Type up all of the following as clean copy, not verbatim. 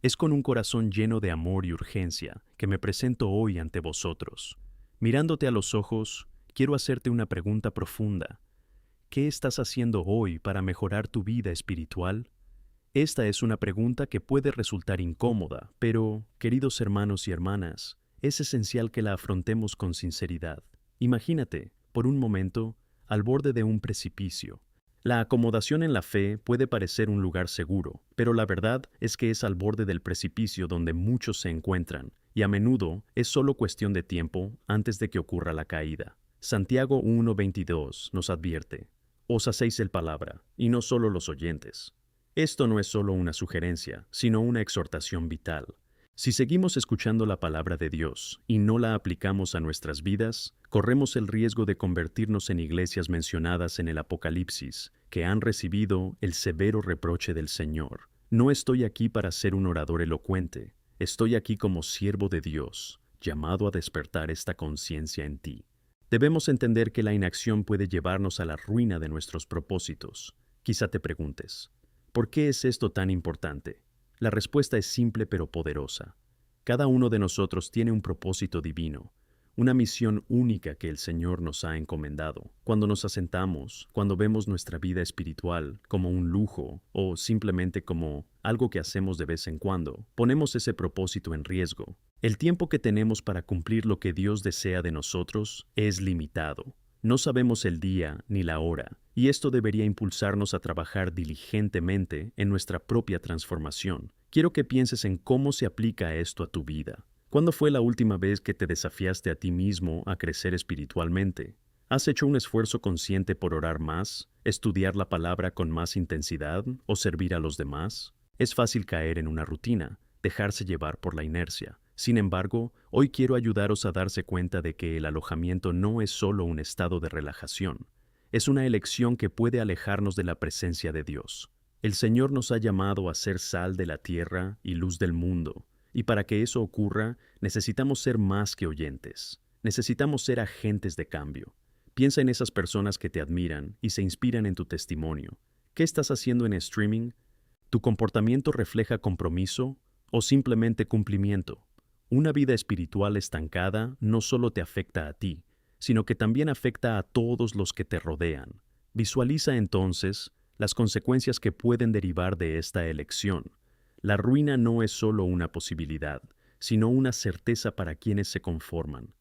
Es con un corazón lleno de amor y urgencia que me presento hoy ante vosotros. Mirándote a los ojos, quiero hacerte una pregunta profunda. ¿Qué estás haciendo hoy para mejorar tu vida espiritual? Esta es una pregunta que puede resultar incómoda, pero, queridos hermanos y hermanas, es esencial que la afrontemos con sinceridad. Imagínate, por un momento, al borde de un precipicio. La acomodación en la fe puede parecer un lugar seguro, pero la verdad es que es al borde del precipicio donde muchos se encuentran, y a menudo es solo cuestión de tiempo antes de que ocurra la caída. Santiago 1:22 nos advierte: os hacéis el palabra, y no solo los oyentes. Esto no es solo una sugerencia, sino una exhortación vital. Si seguimos escuchando la palabra de Dios y no la aplicamos a nuestras vidas, corremos el riesgo de convertirnos en iglesias mencionadas en el Apocalipsis, que han recibido el severo reproche del Señor. No estoy aquí para ser un orador elocuente, estoy aquí como siervo de Dios, llamado a despertar esta conciencia en ti. Debemos entender que la inacción puede llevarnos a la ruina de nuestros propósitos. Quizá te preguntes, ¿por qué es esto tan importante? La respuesta es simple pero poderosa. Cada uno de nosotros tiene un propósito divino, una misión única que el Señor nos ha encomendado. Cuando nos asentamos, cuando vemos nuestra vida espiritual como un lujo o simplemente como algo que hacemos de vez en cuando, ponemos ese propósito en riesgo. El tiempo que tenemos para cumplir lo que Dios desea de nosotros es limitado. No sabemos el día ni la hora, y esto debería impulsarnos a trabajar diligentemente en nuestra propia transformación. Quiero que pienses en cómo se aplica esto a tu vida. ¿Cuándo fue la última vez que te desafiaste a ti mismo a crecer espiritualmente? ¿Has hecho un esfuerzo consciente por orar más, estudiar la palabra con más intensidad o servir a los demás? Es fácil caer en una rutina, dejarse llevar por la inercia. Sin embargo, hoy quiero ayudaros a darse cuenta de que el alojamiento no es solo un estado de relajación. Es una elección que puede alejarnos de la presencia de Dios. El Señor nos ha llamado a ser sal de la tierra y luz del mundo, y para que eso ocurra, necesitamos ser más que oyentes. Necesitamos ser agentes de cambio. Piensa en esas personas que te admiran y se inspiran en tu testimonio. ¿Qué estás haciendo en streaming? ¿Tu comportamiento refleja compromiso o simplemente cumplimiento? Una vida espiritual estancada no solo te afecta a ti, sino que también afecta a todos los que te rodean. Visualiza entonces las consecuencias que pueden derivar de esta elección. La ruina no es solo una posibilidad, sino una certeza para quienes se conforman.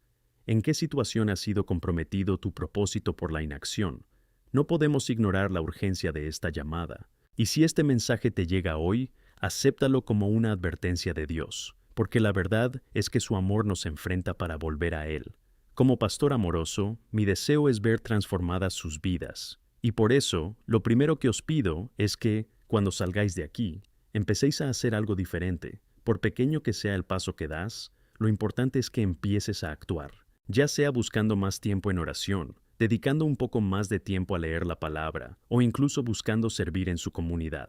¿En qué situación ha sido comprometido tu propósito por la inacción? No podemos ignorar la urgencia de esta llamada. Y si este mensaje te llega hoy, acéptalo como una advertencia de Dios, porque la verdad es que su amor nos enfrenta para volver a Él. Como pastor amoroso, mi deseo es ver transformadas sus vidas, y por eso, lo primero que os pido es que, cuando salgáis de aquí, empecéis a hacer algo diferente. Por pequeño que sea el paso que das, lo importante es que empieces a actuar, ya sea buscando más tiempo en oración, dedicando un poco más de tiempo a leer la palabra, o incluso buscando servir en su comunidad.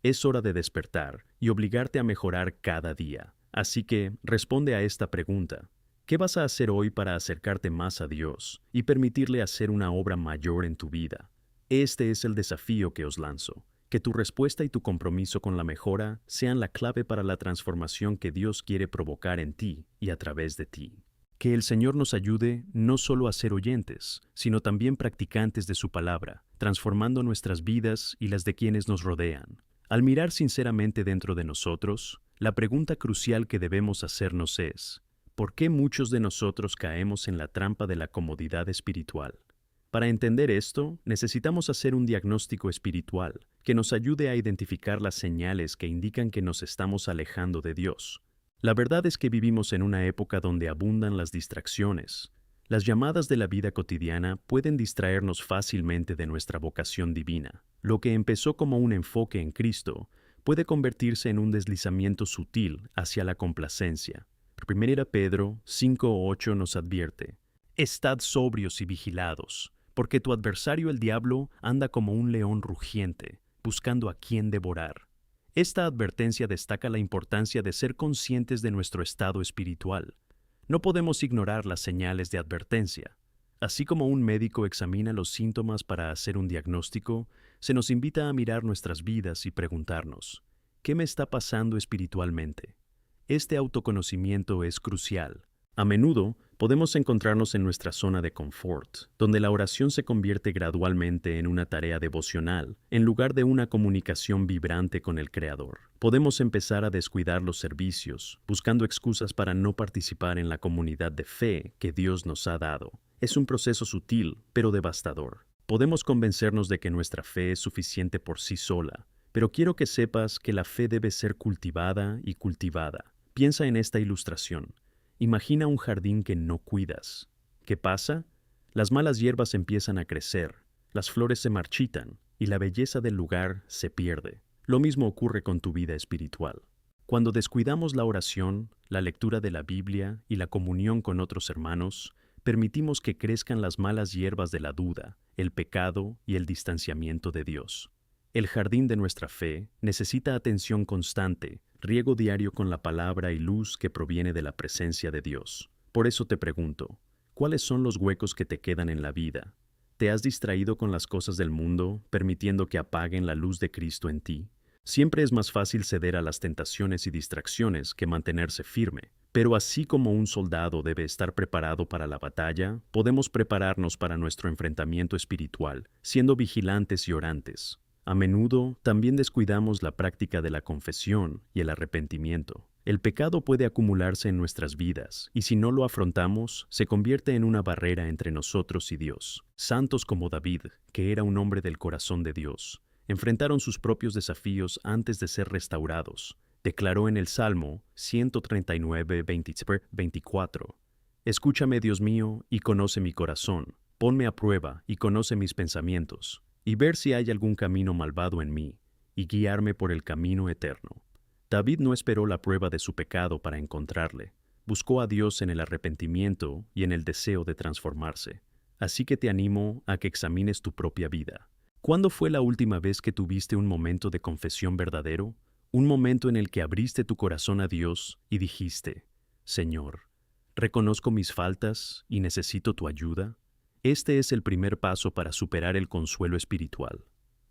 Es hora de despertar y obligarte a mejorar cada día. Así que, responde a esta pregunta. ¿Qué vas a hacer hoy para acercarte más a Dios y permitirle hacer una obra mayor en tu vida? Este es el desafío que os lanzo. Que tu respuesta y tu compromiso con la mejora sean la clave para la transformación que Dios quiere provocar en ti y a través de ti. Que el Señor nos ayude no solo a ser oyentes, sino también practicantes de su palabra, transformando nuestras vidas y las de quienes nos rodean. Al mirar sinceramente dentro de nosotros, la pregunta crucial que debemos hacernos es: ¿por qué muchos de nosotros caemos en la trampa de la comodidad espiritual? Para entender esto, necesitamos hacer un diagnóstico espiritual que nos ayude a identificar las señales que indican que nos estamos alejando de Dios. La verdad es que vivimos en una época donde abundan las distracciones. Las llamadas de la vida cotidiana pueden distraernos fácilmente de nuestra vocación divina. Lo que empezó como un enfoque en Cristo puede convertirse en un deslizamiento sutil hacia la complacencia. 1 Pedro 5:8 nos advierte: estad sobrios y vigilados, porque tu adversario el diablo anda como un león rugiente, buscando a quien devorar. Esta advertencia destaca la importancia de ser conscientes de nuestro estado espiritual. No podemos ignorar las señales de advertencia. Así como un médico examina los síntomas para hacer un diagnóstico, se nos invita a mirar nuestras vidas y preguntarnos: ¿Qué me está pasando espiritualmente? Este autoconocimiento es crucial. A menudo podemos encontrarnos en nuestra zona de confort, donde la oración se convierte gradualmente en una tarea devocional, en lugar de una comunicación vibrante con el Creador. Podemos empezar a descuidar los servicios, buscando excusas para no participar en la comunidad de fe que Dios nos ha dado. Es un proceso sutil, pero devastador. Podemos convencernos de que nuestra fe es suficiente por sí sola, pero quiero que sepas que la fe debe ser cultivada y cultivada. Piensa en esta ilustración. Imagina un jardín que no cuidas. ¿Qué pasa? Las malas hierbas empiezan a crecer, las flores se marchitan y la belleza del lugar se pierde. Lo mismo ocurre con tu vida espiritual. Cuando descuidamos la oración, la lectura de la Biblia y la comunión con otros hermanos, permitimos que crezcan las malas hierbas de la duda, el pecado y el distanciamiento de Dios. El jardín de nuestra fe necesita atención constante, riego diario con la palabra y luz que proviene de la presencia de Dios. Por eso te pregunto, ¿cuáles son los huecos que te quedan en la vida? ¿Te has distraído con las cosas del mundo, permitiendo que apaguen la luz de Cristo en ti? Siempre es más fácil ceder a las tentaciones y distracciones que mantenerse firme. Pero así como un soldado debe estar preparado para la batalla, podemos prepararnos para nuestro enfrentamiento espiritual, siendo vigilantes y orantes. A menudo también descuidamos la práctica de la confesión y el arrepentimiento. El pecado puede acumularse en nuestras vidas, y si no lo afrontamos, se convierte en una barrera entre nosotros y Dios. Santos como David, que era un hombre del corazón de Dios, enfrentaron sus propios desafíos antes de ser restaurados. Declaró en el Salmo 139, 24: Escúchame, Dios mío, y conoce mi corazón. Ponme a prueba y conoce mis pensamientos, y ver si hay algún camino malvado en mí, y guiarme por el camino eterno. David no esperó la prueba de su pecado para encontrarle. Buscó a Dios en el arrepentimiento y en el deseo de transformarse. Así que te animo a que examines tu propia vida. ¿Cuándo fue la última vez que tuviste un momento de confesión verdadero? Un momento en el que abriste tu corazón a Dios y dijiste: Señor, reconozco mis faltas y necesito tu ayuda. Este es el primer paso para superar el consuelo espiritual.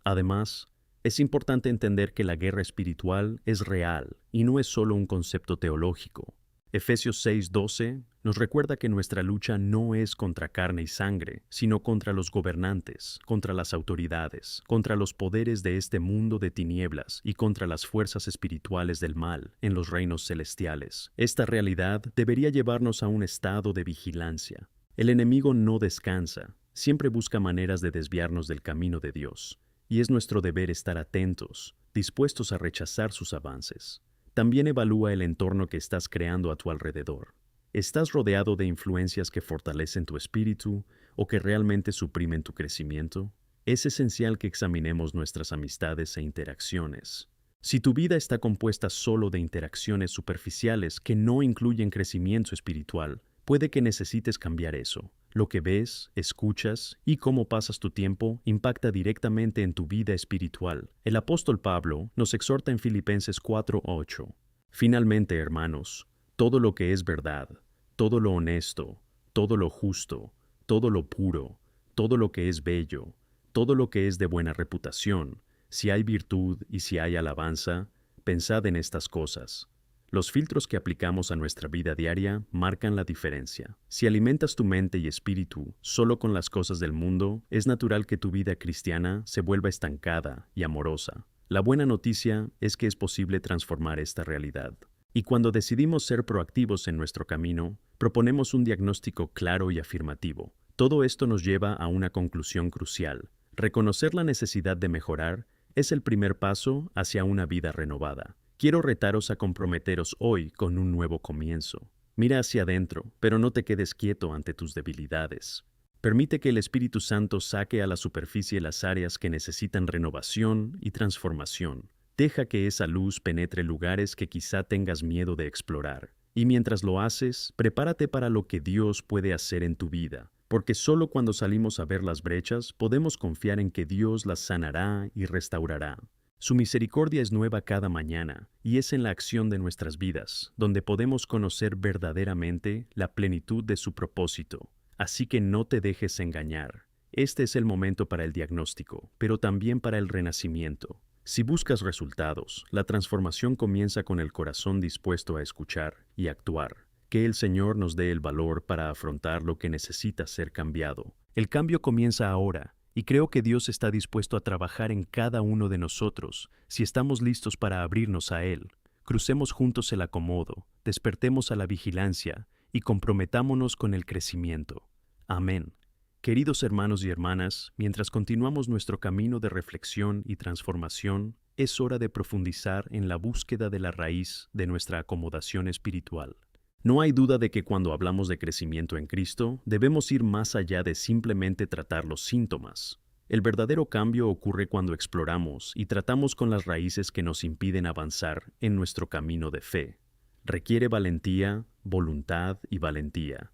Además, es importante entender que la guerra espiritual es real y no es solo un concepto teológico. Efesios 6:12 nos recuerda que nuestra lucha no es contra carne y sangre, sino contra los gobernantes, contra las autoridades, contra los poderes de este mundo de tinieblas y contra las fuerzas espirituales del mal en los reinos celestiales. Esta realidad debería llevarnos a un estado de vigilancia. El enemigo no descansa, siempre busca maneras de desviarnos del camino de Dios, y es nuestro deber estar atentos, dispuestos a rechazar sus avances. También evalúa el entorno que estás creando a tu alrededor. ¿Estás rodeado de influencias que fortalecen tu espíritu o que realmente suprimen tu crecimiento? Es esencial que examinemos nuestras amistades e interacciones. Si tu vida está compuesta solo de interacciones superficiales que no incluyen crecimiento espiritual, puede que necesites cambiar eso. Lo que ves, escuchas y cómo pasas tu tiempo impacta directamente en tu vida espiritual. El apóstol Pablo nos exhorta en Filipenses 4:8. Finalmente, hermanos, todo lo que es verdad, todo lo honesto, todo lo justo, todo lo puro, todo lo que es bello, todo lo que es de buena reputación, si hay virtud y si hay alabanza, pensad en estas cosas. Los filtros que aplicamos a nuestra vida diaria marcan la diferencia. Si alimentas tu mente y espíritu solo con las cosas del mundo, es natural que tu vida cristiana se vuelva estancada y amorosa. La buena noticia es que es posible transformar esta realidad. Y cuando decidimos ser proactivos en nuestro camino, proponemos un diagnóstico claro y afirmativo. Todo esto nos lleva a una conclusión crucial. Reconocer la necesidad de mejorar es el primer paso hacia una vida renovada. Quiero retaros a comprometeros hoy con un nuevo comienzo. Mira hacia adentro, pero no te quedes quieto ante tus debilidades. Permite que el Espíritu Santo saque a la superficie las áreas que necesitan renovación y transformación. Deja que esa luz penetre lugares que quizá tengas miedo de explorar. Y mientras lo haces, prepárate para lo que Dios puede hacer en tu vida. Porque solo cuando salimos a ver las brechas podemos confiar en que Dios las sanará y restaurará. Su misericordia es nueva cada mañana, y es en la acción de nuestras vidas donde podemos conocer verdaderamente la plenitud de su propósito. Así que no te dejes engañar. Este es el momento para el diagnóstico, pero también para el renacimiento. Si buscas resultados, la transformación comienza con el corazón dispuesto a escuchar y actuar. Que el Señor nos dé el valor para afrontar lo que necesita ser cambiado. El cambio comienza ahora, y creo que Dios está dispuesto a trabajar en cada uno de nosotros, si estamos listos para abrirnos a Él. Crucemos juntos el acomodo, despertemos a la vigilancia y comprometámonos con el crecimiento. Amén. Queridos hermanos y hermanas, mientras continuamos nuestro camino de reflexión y transformación, es hora de profundizar en la búsqueda de la raíz de nuestra acomodación espiritual. No hay duda de que cuando hablamos de crecimiento en Cristo, debemos ir más allá de simplemente tratar los síntomas. El verdadero cambio ocurre cuando exploramos y tratamos con las raíces que nos impiden avanzar en nuestro camino de fe. Requiere valentía, voluntad y valentía.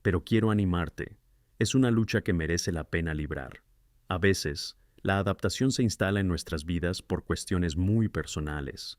Pero quiero animarte. Es una lucha que merece la pena librar. A veces, la adaptación se instala en nuestras vidas por cuestiones muy personales.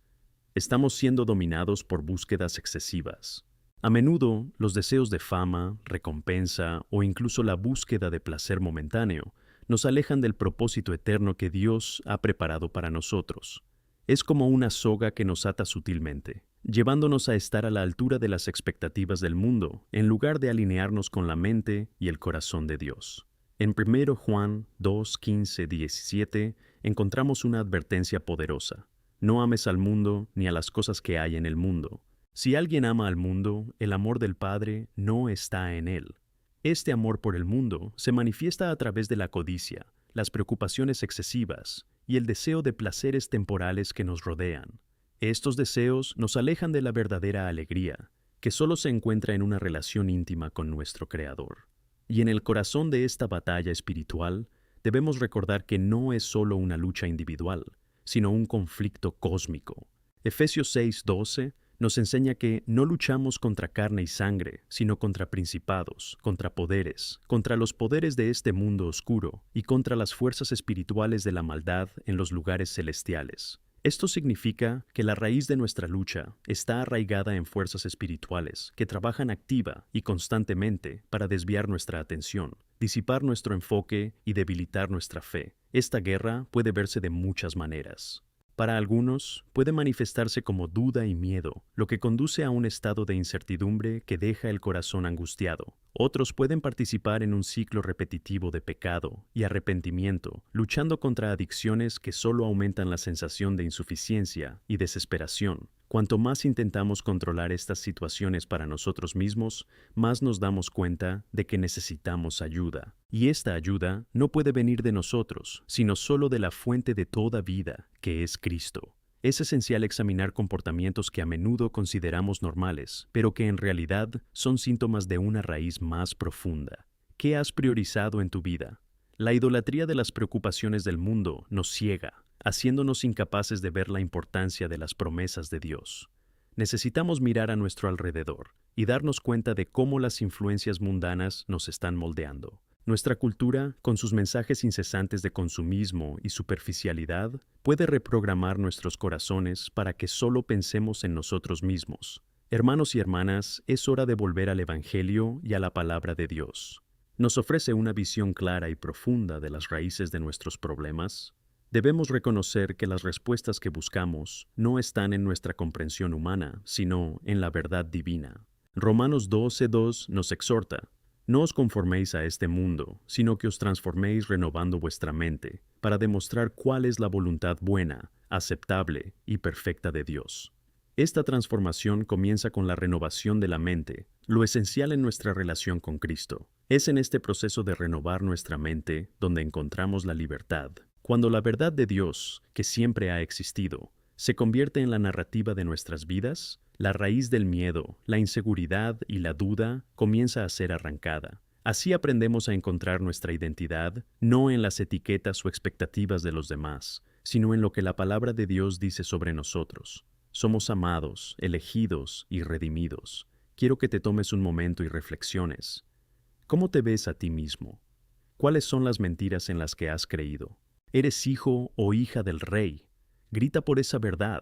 Estamos siendo dominados por búsquedas excesivas. A menudo, los deseos de fama, recompensa o incluso la búsqueda de placer momentáneo nos alejan del propósito eterno que Dios ha preparado para nosotros. Es como una soga que nos ata sutilmente, llevándonos a estar a la altura de las expectativas del mundo, en lugar de alinearnos con la mente y el corazón de Dios. En 1 Juan 2, 15, 17 encontramos una advertencia poderosa. No ames al mundo ni a las cosas que hay en el mundo. Si alguien ama al mundo, el amor del Padre no está en él. Este amor por el mundo se manifiesta a través de la codicia, las preocupaciones excesivas y el deseo de placeres temporales que nos rodean. Estos deseos nos alejan de la verdadera alegría, que solo se encuentra en una relación íntima con nuestro Creador. Y en el corazón de esta batalla espiritual, debemos recordar que no es solo una lucha individual, sino un conflicto cósmico. Efesios 6:12 nos enseña que no luchamos contra carne y sangre, sino contra principados, contra poderes, contra los poderes de este mundo oscuro y contra las fuerzas espirituales de la maldad en los lugares celestiales. Esto significa que la raíz de nuestra lucha está arraigada en fuerzas espirituales que trabajan activa y constantemente para desviar nuestra atención, disipar nuestro enfoque y debilitar nuestra fe. Esta guerra puede verse de muchas maneras. Para algunos, puede manifestarse como duda y miedo, lo que conduce a un estado de incertidumbre que deja el corazón angustiado. Otros pueden participar en un ciclo repetitivo de pecado y arrepentimiento, luchando contra adicciones que solo aumentan la sensación de insuficiencia y desesperación. Cuanto más intentamos controlar estas situaciones para nosotros mismos, más nos damos cuenta de que necesitamos ayuda. Y esta ayuda no puede venir de nosotros, sino solo de la fuente de toda vida, que es Cristo. Es esencial examinar comportamientos que a menudo consideramos normales, pero que en realidad son síntomas de una raíz más profunda. ¿Qué has priorizado en tu vida? La idolatría de las preocupaciones del mundo nos ciega, haciéndonos incapaces de ver la importancia de las promesas de Dios. Necesitamos mirar a nuestro alrededor y darnos cuenta de cómo las influencias mundanas nos están moldeando. Nuestra cultura, con sus mensajes incesantes de consumismo y superficialidad, puede reprogramar nuestros corazones para que solo pensemos en nosotros mismos. Hermanos y hermanas, es hora de volver al Evangelio y a la palabra de Dios. Nos ofrece una visión clara y profunda de las raíces de nuestros problemas. Debemos reconocer que las respuestas que buscamos no están en nuestra comprensión humana, sino en la verdad divina. Romanos 12:2 nos exhorta: no os conforméis a este mundo, sino que os transforméis renovando vuestra mente, para demostrar cuál es la voluntad buena, aceptable y perfecta de Dios. Esta transformación comienza con la renovación de la mente, lo esencial en nuestra relación con Cristo. Es en este proceso de renovar nuestra mente donde encontramos la libertad. Cuando la verdad de Dios, que siempre ha existido, se convierte en la narrativa de nuestras vidas, la raíz del miedo, la inseguridad y la duda comienza a ser arrancada. Así aprendemos a encontrar nuestra identidad, no en las etiquetas o expectativas de los demás, sino en lo que la palabra de Dios dice sobre nosotros. Somos amados, elegidos y redimidos. Quiero que te tomes un momento y reflexiones. ¿Cómo te ves a ti mismo? ¿Cuáles son las mentiras en las que has creído? ¿Eres hijo o hija del Rey? Grita por esa verdad.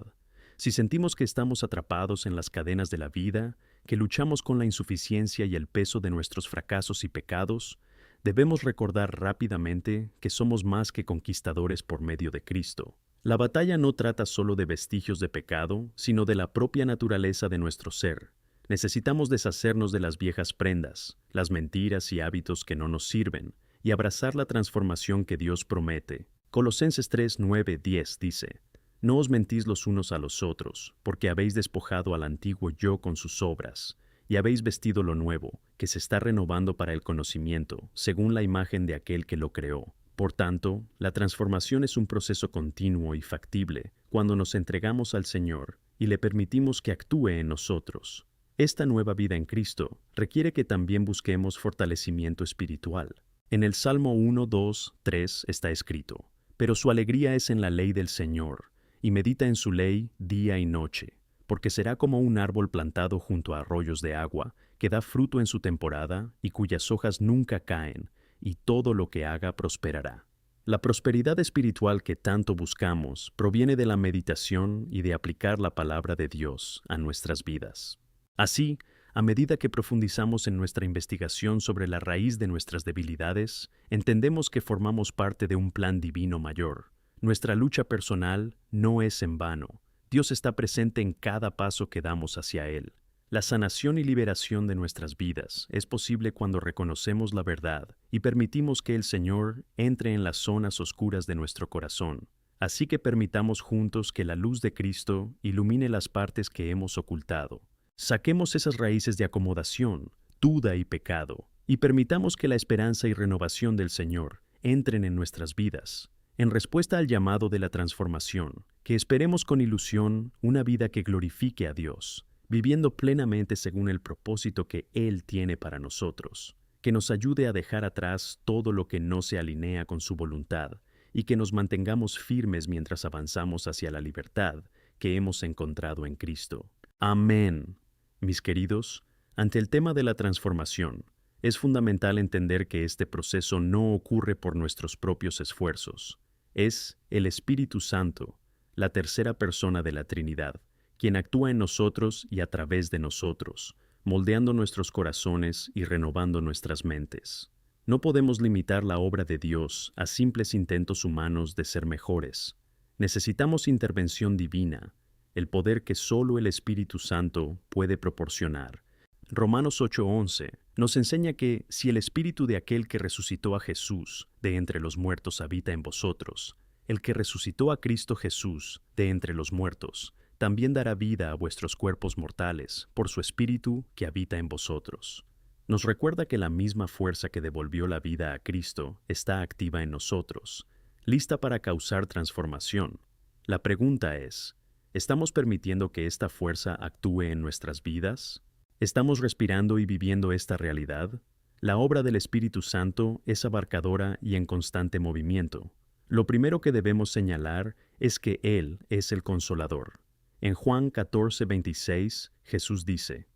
Si sentimos que estamos atrapados en las cadenas de la vida, que luchamos con la insuficiencia y el peso de nuestros fracasos y pecados, debemos recordar rápidamente que somos más que conquistadores por medio de Cristo. La batalla no trata solo de vestigios de pecado, sino de la propia naturaleza de nuestro ser. Necesitamos deshacernos de las viejas prendas, las mentiras y hábitos que no nos sirven, y abrazar la transformación que Dios promete. Colosenses 3, 9, 10 dice: No os mentís los unos a los otros, porque habéis despojado al antiguo yo con sus obras, y habéis vestido lo nuevo, que se está renovando para el conocimiento, según la imagen de aquel que lo creó. Por tanto, la transformación es un proceso continuo y factible cuando nos entregamos al Señor y le permitimos que actúe en nosotros. Esta nueva vida en Cristo requiere que también busquemos fortalecimiento espiritual. En el Salmo 1, 2, 3 está escrito: Pero su alegría es en la ley del Señor, y medita en su ley día y noche, porque será como un árbol plantado junto a arroyos de agua, que da fruto en su temporada y cuyas hojas nunca caen, y todo lo que haga prosperará. La prosperidad espiritual que tanto buscamos proviene de la meditación y de aplicar la palabra de Dios a nuestras vidas. Así, a medida que profundizamos en nuestra investigación sobre la raíz de nuestras debilidades, entendemos que formamos parte de un plan divino mayor. Nuestra lucha personal no es en vano. Dios está presente en cada paso que damos hacia Él. La sanación y liberación de nuestras vidas es posible cuando reconocemos la verdad y permitimos que el Señor entre en las zonas oscuras de nuestro corazón. Así que permitamos juntos que la luz de Cristo ilumine las partes que hemos ocultado. Saquemos esas raíces de acomodación, duda y pecado, y permitamos que la esperanza y renovación del Señor entren en nuestras vidas. En respuesta al llamado de la transformación, que esperemos con ilusión una vida que glorifique a Dios, viviendo plenamente según el propósito que Él tiene para nosotros, que nos ayude a dejar atrás todo lo que no se alinea con su voluntad y que nos mantengamos firmes mientras avanzamos hacia la libertad que hemos encontrado en Cristo. Amén. Mis queridos, ante el tema de la transformación, es fundamental entender que este proceso no ocurre por nuestros propios esfuerzos. Es el Espíritu Santo, la tercera persona de la Trinidad, quien actúa en nosotros y a través de nosotros, moldeando nuestros corazones y renovando nuestras mentes. No podemos limitar la obra de Dios a simples intentos humanos de ser mejores. Necesitamos intervención divina, el poder que solo el Espíritu Santo puede proporcionar. Romanos 8:11 nos enseña que si el Espíritu de aquel que resucitó a Jesús de entre los muertos habita en vosotros, el que resucitó a Cristo Jesús de entre los muertos, también dará vida a vuestros cuerpos mortales por su Espíritu que habita en vosotros. Nos recuerda que la misma fuerza que devolvió la vida a Cristo está activa en nosotros, lista para causar transformación. La pregunta es, ¿estamos permitiendo que esta fuerza actúe en nuestras vidas? ¿Estamos respirando y viviendo esta realidad? La obra del Espíritu Santo es abarcadora y en constante movimiento. Lo primero que debemos señalar es que Él es el Consolador. En Juan 14:26, Jesús dice: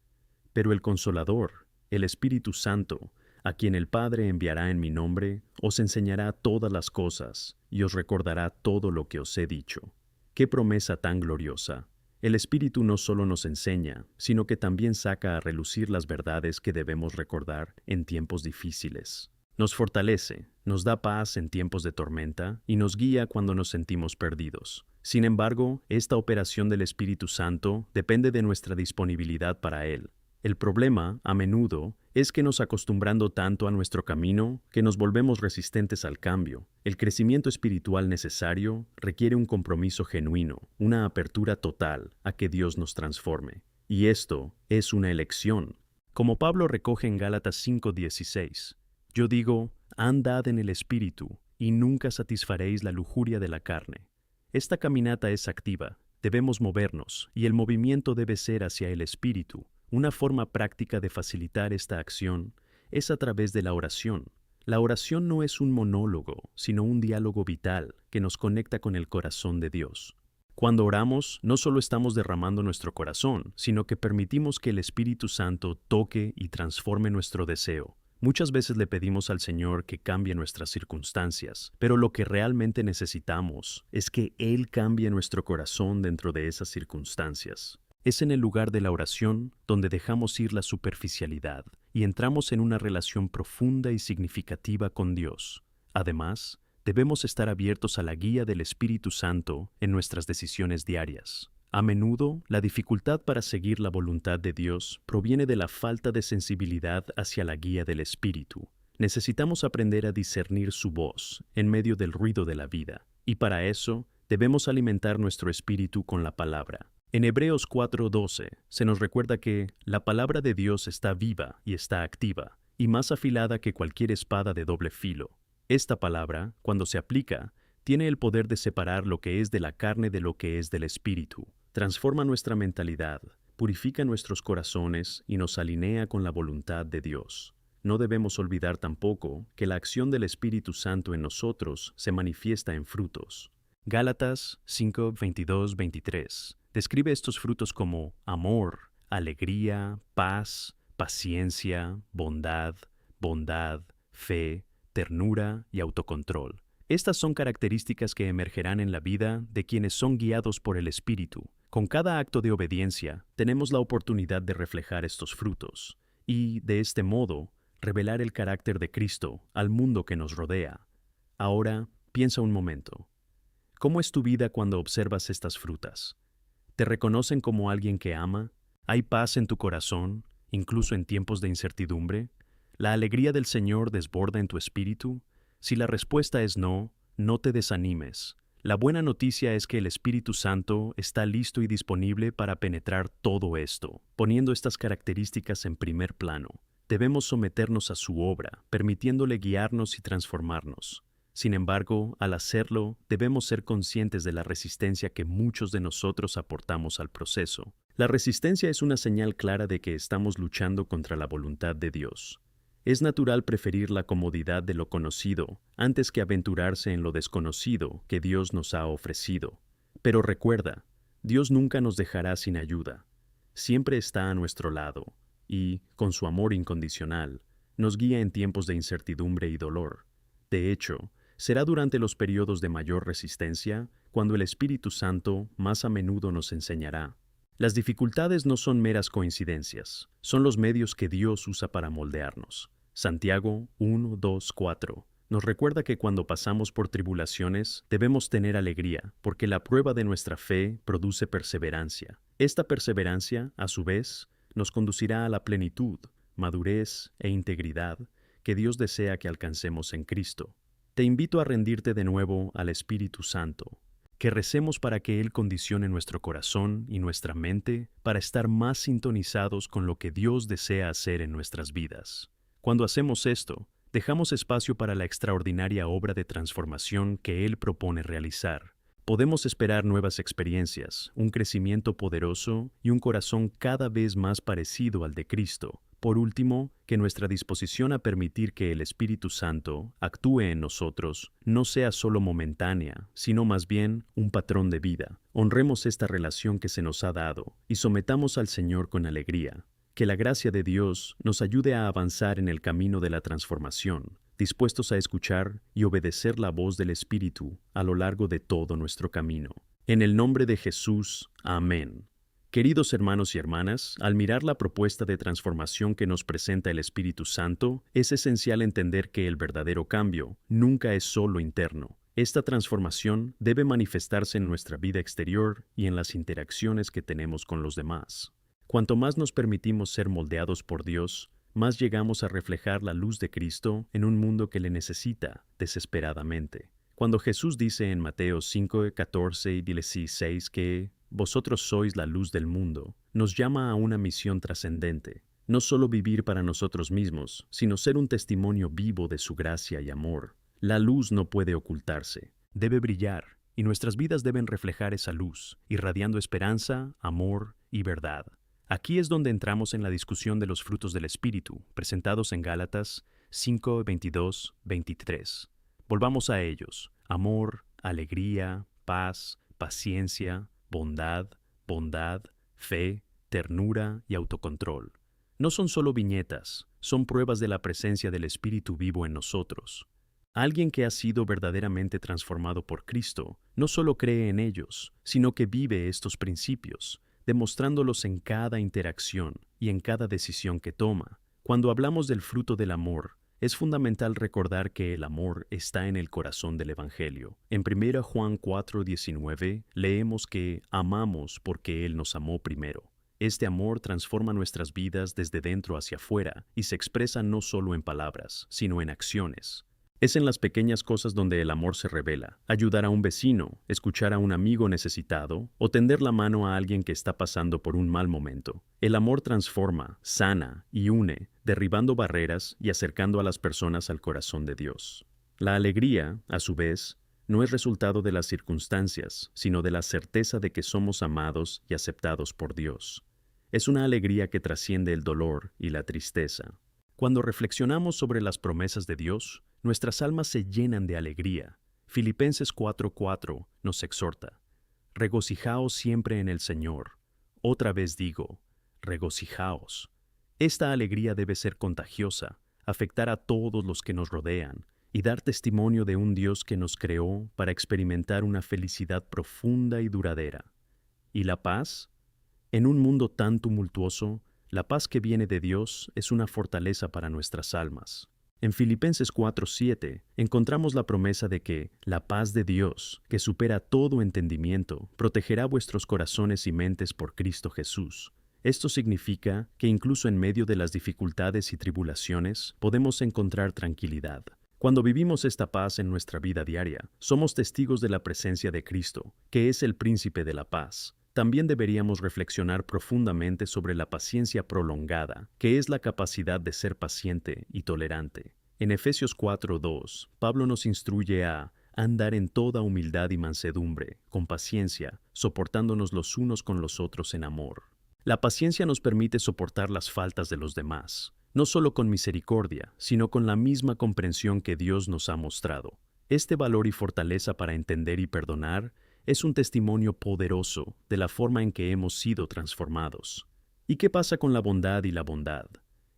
Pero el Consolador, el Espíritu Santo, a quien el Padre enviará en mi nombre, os enseñará todas las cosas y os recordará todo lo que os he dicho. ¡Qué promesa tan gloriosa! El Espíritu no solo nos enseña, sino que también saca a relucir las verdades que debemos recordar en tiempos difíciles. Nos fortalece, nos da paz en tiempos de tormenta y nos guía cuando nos sentimos perdidos. Sin embargo, esta operación del Espíritu Santo depende de nuestra disponibilidad para Él. El problema, a menudo, es que nos acostumbrando tanto a nuestro camino que nos volvemos resistentes al cambio. El crecimiento espiritual necesario requiere un compromiso genuino, una apertura total a que Dios nos transforme. Y esto es una elección. Como Pablo recoge en Gálatas 5:16, yo digo, andad en el Espíritu, y nunca satisfaréis la lujuria de la carne. Esta caminata es activa, debemos movernos, y el movimiento debe ser hacia el Espíritu. Una forma práctica de facilitar esta acción es a través de la oración. La oración no es un monólogo, sino un diálogo vital que nos conecta con el corazón de Dios. Cuando oramos, no solo estamos derramando nuestro corazón, sino que permitimos que el Espíritu Santo toque y transforme nuestro deseo. Muchas veces le pedimos al Señor que cambie nuestras circunstancias, pero lo que realmente necesitamos es que Él cambie nuestro corazón dentro de esas circunstancias. Es en el lugar de la oración donde dejamos ir la superficialidad y entramos en una relación profunda y significativa con Dios. Además, debemos estar abiertos a la guía del Espíritu Santo en nuestras decisiones diarias. A menudo, la dificultad para seguir la voluntad de Dios proviene de la falta de sensibilidad hacia la guía del Espíritu. Necesitamos aprender a discernir su voz en medio del ruido de la vida, y para eso debemos alimentar nuestro espíritu con la palabra. En Hebreos 4:12 se nos recuerda que la palabra de Dios está viva y está activa, y más afilada que cualquier espada de doble filo. Esta palabra, cuando se aplica, tiene el poder de separar lo que es de la carne de lo que es del espíritu. Transforma nuestra mentalidad, purifica nuestros corazones y nos alinea con la voluntad de Dios. No debemos olvidar tampoco que la acción del Espíritu Santo en nosotros se manifiesta en frutos. Gálatas 5:22-23 describe estos frutos como amor, alegría, paz, paciencia, bondad, fe, ternura y autocontrol. Estas son características que emergerán en la vida de quienes son guiados por el Espíritu. Con cada acto de obediencia, tenemos la oportunidad de reflejar estos frutos y, de este modo, revelar el carácter de Cristo al mundo que nos rodea. Ahora, piensa un momento. ¿Cómo es tu vida cuando observas estas frutas? ¿Te reconocen como alguien que ama? ¿Hay paz en tu corazón, incluso en tiempos de incertidumbre? ¿La alegría del Señor desborda en tu espíritu? Si la respuesta es no, no te desanimes. La buena noticia es que el Espíritu Santo está listo y disponible para penetrar todo esto, poniendo estas características en primer plano. Debemos someternos a su obra, permitiéndole guiarnos y transformarnos. Sin embargo, al hacerlo, debemos ser conscientes de la resistencia que muchos de nosotros aportamos al proceso. La resistencia es una señal clara de que estamos luchando contra la voluntad de Dios. Es natural preferir la comodidad de lo conocido antes que aventurarse en lo desconocido que Dios nos ha ofrecido. Pero recuerda, Dios nunca nos dejará sin ayuda. Siempre está a nuestro lado y, con su amor incondicional, nos guía en tiempos de incertidumbre y dolor. De hecho, será durante los periodos de mayor resistencia cuando el Espíritu Santo más a menudo nos enseñará. Las dificultades no son meras coincidencias, son los medios que Dios usa para moldearnos. Santiago 1:2-4 nos recuerda que cuando pasamos por tribulaciones debemos tener alegría, porque la prueba de nuestra fe produce perseverancia. Esta perseverancia, a su vez, nos conducirá a la plenitud, madurez e integridad que Dios desea que alcancemos en Cristo. Te invito a rendirte de nuevo al Espíritu Santo, que recemos para que Él condicione nuestro corazón y nuestra mente para estar más sintonizados con lo que Dios desea hacer en nuestras vidas. Cuando hacemos esto, dejamos espacio para la extraordinaria obra de transformación que Él propone realizar. Podemos esperar nuevas experiencias, un crecimiento poderoso y un corazón cada vez más parecido al de Cristo. Por último, que nuestra disposición a permitir que el Espíritu Santo actúe en nosotros no sea solo momentánea, sino más bien un patrón de vida. Honremos esta relación que se nos ha dado y sometamos al Señor con alegría. Que la gracia de Dios nos ayude a avanzar en el camino de la transformación, dispuestos a escuchar y obedecer la voz del Espíritu a lo largo de todo nuestro camino. En el nombre de Jesús, amén. Queridos hermanos y hermanas, al mirar la propuesta de transformación que nos presenta el Espíritu Santo, es esencial entender que el verdadero cambio nunca es solo interno. Esta transformación debe manifestarse en nuestra vida exterior y en las interacciones que tenemos con los demás. Cuanto más nos permitimos ser moldeados por Dios, más llegamos a reflejar la luz de Cristo en un mundo que le necesita desesperadamente. Cuando Jesús dice en Mateo 5:14 y 16 que vosotros sois la luz del mundo, nos llama a una misión trascendente, no solo vivir para nosotros mismos, sino ser un testimonio vivo de su gracia y amor. La luz no puede ocultarse, debe brillar, y nuestras vidas deben reflejar esa luz, irradiando esperanza, amor y verdad. Aquí es donde entramos en la discusión de los frutos del Espíritu, presentados en Gálatas 5:22-23. Volvamos a ellos: amor, alegría, paz, paciencia, bondad, fe, ternura y autocontrol. No son solo viñetas, son pruebas de la presencia del Espíritu vivo en nosotros. Alguien que ha sido verdaderamente transformado por Cristo no solo cree en ellos, sino que vive estos principios, demostrándolos en cada interacción y en cada decisión que toma. Cuando hablamos del fruto del amor, Es fundamental recordar que el amor está en el corazón del Evangelio. En 1 Juan 4:19 leemos que amamos porque Él nos amó primero. Este amor transforma nuestras vidas desde dentro hacia afuera y se expresa no solo en palabras, sino en acciones. Es en las pequeñas cosas donde el amor se revela. Ayudar a un vecino, escuchar a un amigo necesitado o tender la mano a alguien que está pasando por un mal momento. El amor transforma, sana y une, derribando barreras y acercando a las personas al corazón de Dios. La alegría, a su vez, no es resultado de las circunstancias, sino de la certeza de que somos amados y aceptados por Dios. Es una alegría que trasciende el dolor y la tristeza. Cuando reflexionamos sobre las promesas de Dios, nuestras almas se llenan de alegría. Filipenses 4:4 nos exhorta: regocijaos siempre en el Señor. Otra vez digo, regocijaos. Esta alegría debe ser contagiosa, afectar a todos los que nos rodean y dar testimonio de un Dios que nos creó para experimentar una felicidad profunda y duradera. ¿Y la paz? En un mundo tan tumultuoso, la paz que viene de Dios es una fortaleza para nuestras almas. En Filipenses 4:7 encontramos la promesa de que la paz de Dios, que supera todo entendimiento, protegerá vuestros corazones y mentes por Cristo Jesús. Esto significa que incluso en medio de las dificultades y tribulaciones podemos encontrar tranquilidad. Cuando vivimos esta paz en nuestra vida diaria, somos testigos de la presencia de Cristo, que es el príncipe de la paz. También deberíamos reflexionar profundamente sobre la paciencia prolongada, que es la capacidad de ser paciente y tolerante. En Efesios 4:2, Pablo nos instruye a andar en toda humildad y mansedumbre, con paciencia, soportándonos los unos con los otros en amor. La paciencia nos permite soportar las faltas de los demás, no solo con misericordia, sino con la misma comprensión que Dios nos ha mostrado. Este valor y fortaleza para entender y perdonar es un testimonio poderoso de la forma en que hemos sido transformados. ¿Y qué pasa con la bondad y la bondad?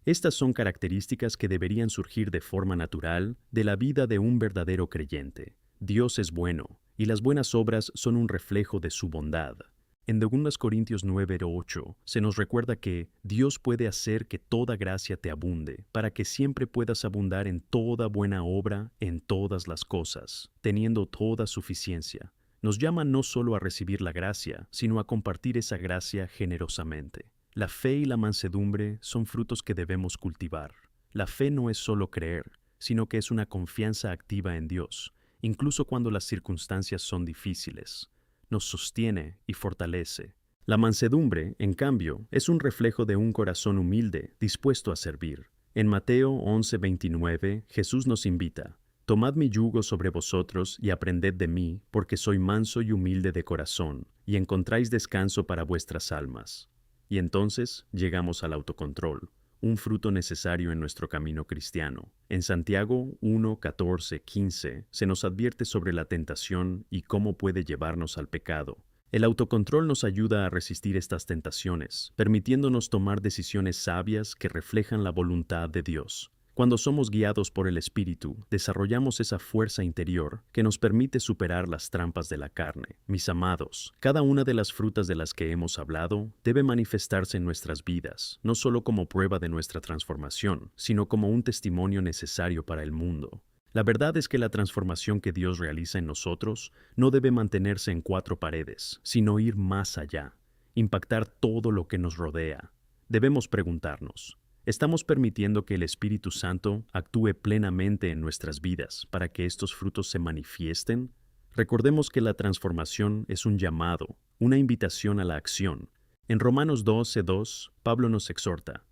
Estas son características que deberían surgir de forma natural de la vida de un verdadero creyente. Dios es bueno, y las buenas obras son un reflejo de su bondad. En 2 Corintios 9:8 se nos recuerda que Dios puede hacer que toda gracia te abunde, para que siempre puedas abundar en toda buena obra, en todas las cosas, teniendo toda suficiencia. Nos llama no solo a recibir la gracia, sino a compartir esa gracia generosamente. La fe y la mansedumbre son frutos que debemos cultivar. La fe no es solo creer, sino que es una confianza activa en Dios, incluso cuando las circunstancias son difíciles. Nos sostiene y fortalece. La mansedumbre, en cambio, es un reflejo de un corazón humilde, dispuesto a servir. En Mateo 11:29, Jesús nos invita: tomad mi yugo sobre vosotros y aprended de mí, porque soy manso y humilde de corazón, y encontráis descanso para vuestras almas. Y entonces llegamos al autocontrol, un fruto necesario en nuestro camino cristiano. En Santiago 1:14-15 se nos advierte sobre la tentación y cómo puede llevarnos al pecado. El autocontrol nos ayuda a resistir estas tentaciones, permitiéndonos tomar decisiones sabias que reflejan la voluntad de Dios. Cuando somos guiados por el Espíritu, desarrollamos esa fuerza interior que nos permite superar las trampas de la carne. Mis amados, cada una de las frutas de las que hemos hablado debe manifestarse en nuestras vidas, no solo como prueba de nuestra transformación, sino como un testimonio necesario para el mundo. La verdad es que la transformación que Dios realiza en nosotros no debe mantenerse en cuatro paredes, sino ir más allá, impactar todo lo que nos rodea. Debemos preguntarnos: ¿estamos permitiendo que el Espíritu Santo actúe plenamente en nuestras vidas para que estos frutos se manifiesten? Recordemos que la transformación es un llamado, una invitación a la acción. En Romanos 12:2, Pablo nos exhorta: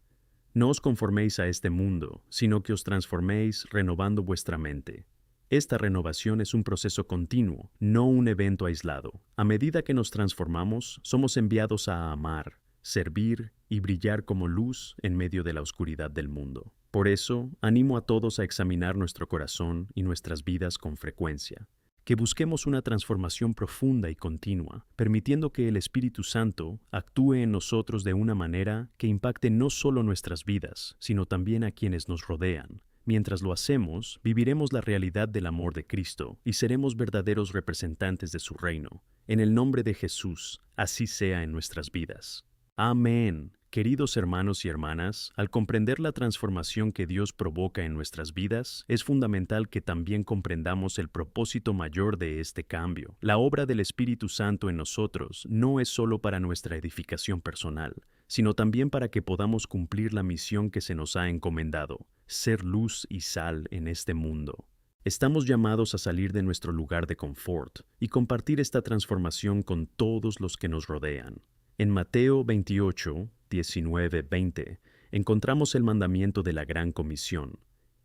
no os conforméis a este mundo, sino que os transforméis renovando vuestra mente. Esta renovación es un proceso continuo, no un evento aislado. A medida que nos transformamos, somos enviados a amar, servir y brillar como luz en medio de la oscuridad del mundo. Por eso, animo a todos a examinar nuestro corazón y nuestras vidas con frecuencia. Que busquemos una transformación profunda y continua, permitiendo que el Espíritu Santo actúe en nosotros de una manera que impacte no solo nuestras vidas, sino también a quienes nos rodean. Mientras lo hacemos, viviremos la realidad del amor de Cristo y seremos verdaderos representantes de su reino. En el nombre de Jesús, así sea en nuestras vidas. Amén. Queridos hermanos y hermanas, al comprender la transformación que Dios provoca en nuestras vidas, es fundamental que también comprendamos el propósito mayor de este cambio. La obra del Espíritu Santo en nosotros no es solo para nuestra edificación personal, sino también para que podamos cumplir la misión que se nos ha encomendado, ser luz y sal en este mundo. Estamos llamados a salir de nuestro lugar de confort y compartir esta transformación con todos los que nos rodean. En Mateo 28, 19, 20, encontramos el mandamiento de la Gran Comisión: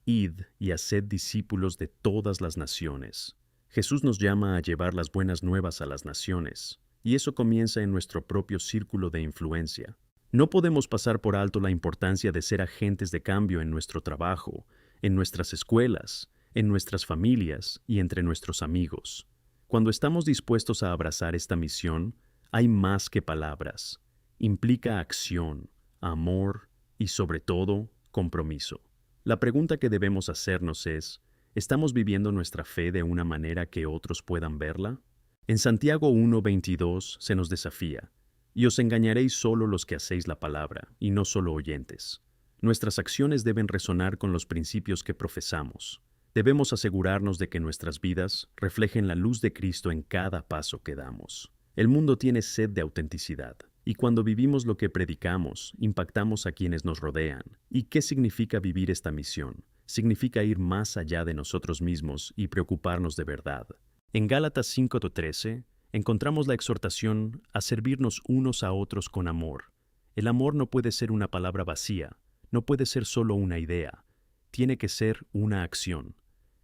Id y haced discípulos de todas las naciones. Jesús nos llama a llevar las buenas nuevas a las naciones, y eso comienza en nuestro propio círculo de influencia. No podemos pasar por alto la importancia de ser agentes de cambio en nuestro trabajo, en nuestras escuelas, en nuestras familias y entre nuestros amigos. Cuando estamos dispuestos a abrazar esta misión, hay más que palabras. Implica acción, amor y, sobre todo, compromiso. La pregunta que debemos hacernos es: ¿estamos viviendo nuestra fe de una manera que otros puedan verla? En Santiago 1:22 se nos desafía: y os engañaréis solo los que hacéis la palabra, y no solo oyentes. Nuestras acciones deben resonar con los principios que profesamos. Debemos asegurarnos de que nuestras vidas reflejen la luz de Cristo en cada paso que damos. El mundo tiene sed de autenticidad, y cuando vivimos lo que predicamos, impactamos a quienes nos rodean. ¿Y qué significa vivir esta misión? Significa ir más allá de nosotros mismos y preocuparnos de verdad. En Gálatas 5:13 encontramos la exhortación a servirnos unos a otros con amor. El amor no puede ser una palabra vacía, no puede ser solo una idea, tiene que ser una acción.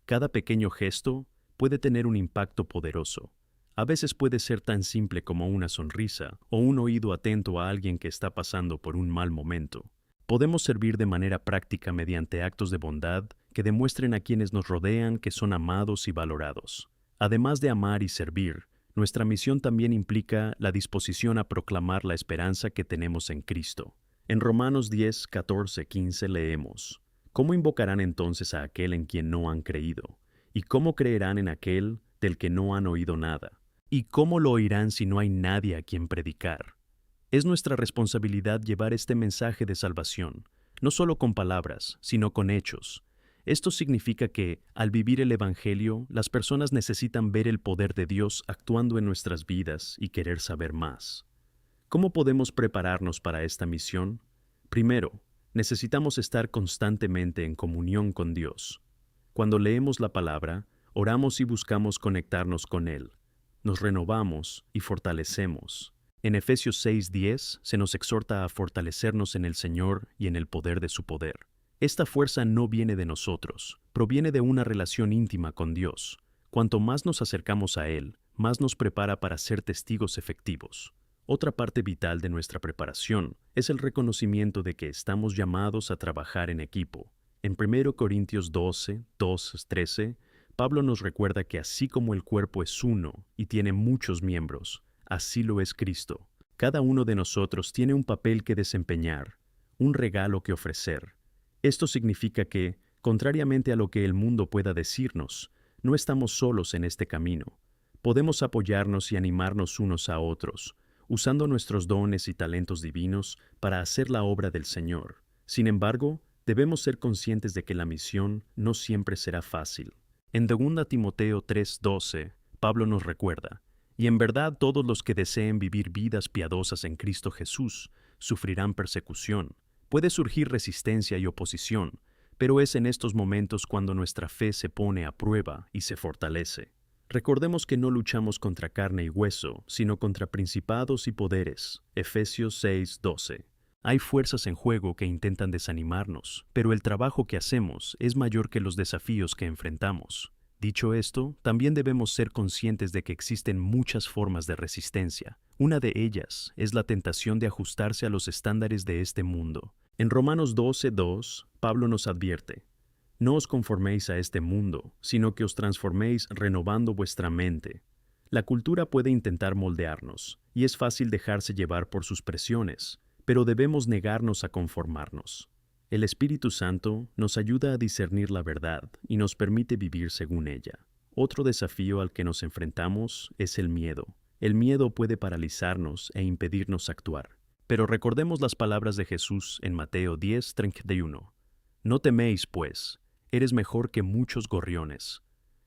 Cada pequeño gesto puede tener un impacto poderoso. A veces puede ser tan simple como una sonrisa o un oído atento a alguien que está pasando por un mal momento. Podemos servir de manera práctica mediante actos de bondad que demuestren a quienes nos rodean que son amados y valorados. Además de amar y servir, nuestra misión también implica la disposición a proclamar la esperanza que tenemos en Cristo. En Romanos 10, 14, 15 leemos: ¿cómo invocarán entonces a aquel en quien no han creído? ¿Y cómo creerán en aquel del que no han oído nada? ¿Y cómo lo oirán si no hay nadie a quien predicar? Es nuestra responsabilidad llevar este mensaje de salvación, no solo con palabras, sino con hechos. Esto significa que, al vivir el Evangelio, las personas necesitan ver el poder de Dios actuando en nuestras vidas y querer saber más. ¿Cómo podemos prepararnos para esta misión? Primero, necesitamos estar constantemente en comunión con Dios. Cuando leemos la palabra, oramos y buscamos conectarnos con Él. Nos renovamos y fortalecemos. En Efesios 6:10 se nos exhorta a fortalecernos en el Señor y en el poder de su poder. Esta fuerza no viene de nosotros, proviene de una relación íntima con Dios. Cuanto más nos acercamos a Él, más nos prepara para ser testigos efectivos. Otra parte vital de nuestra preparación es el reconocimiento de que estamos llamados a trabajar en equipo. En 1 Corintios 12, 2-13, Pablo nos recuerda que así como el cuerpo es uno y tiene muchos miembros, así lo es Cristo. Cada uno de nosotros tiene un papel que desempeñar, un regalo que ofrecer. Esto significa que, contrariamente a lo que el mundo pueda decirnos, no estamos solos en este camino. Podemos apoyarnos y animarnos unos a otros, usando nuestros dones y talentos divinos para hacer la obra del Señor. Sin embargo, debemos ser conscientes de que la misión no siempre será fácil. En 2 Timoteo 3:12, Pablo nos recuerda: y en verdad todos los que deseen vivir vidas piadosas en Cristo Jesús sufrirán persecución. Puede surgir resistencia y oposición, pero es en estos momentos cuando nuestra fe se pone a prueba y se fortalece. Recordemos que no luchamos contra carne y hueso, sino contra principados y poderes. Efesios 6:12. Hay fuerzas en juego que intentan desanimarnos, pero el trabajo que hacemos es mayor que los desafíos que enfrentamos. Dicho esto, también debemos ser conscientes de que existen muchas formas de resistencia. Una de ellas es la tentación de ajustarse a los estándares de este mundo. En Romanos 12:2, Pablo nos advierte: no os conforméis a este mundo, sino que os transforméis renovando vuestra mente. La cultura puede intentar moldearnos, y es fácil dejarse llevar por sus presiones, pero debemos negarnos a conformarnos. El Espíritu Santo nos ayuda a discernir la verdad y nos permite vivir según ella. Otro desafío al que nos enfrentamos es el miedo. El miedo puede paralizarnos e impedirnos actuar. Pero recordemos las palabras de Jesús en Mateo 10:31. No teméis, pues, eres mejor que muchos gorriones.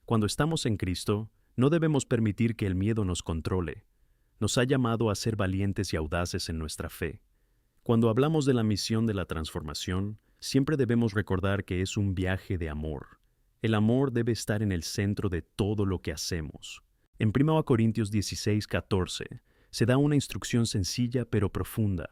Cuando estamos en Cristo, no debemos permitir que el miedo nos controle. Nos ha llamado a ser valientes y audaces en nuestra fe. Cuando hablamos de la misión de la transformación, siempre debemos recordar que es un viaje de amor. El amor debe estar en el centro de todo lo que hacemos. En 1 Corintios 16:14 se da una instrucción sencilla pero profunda.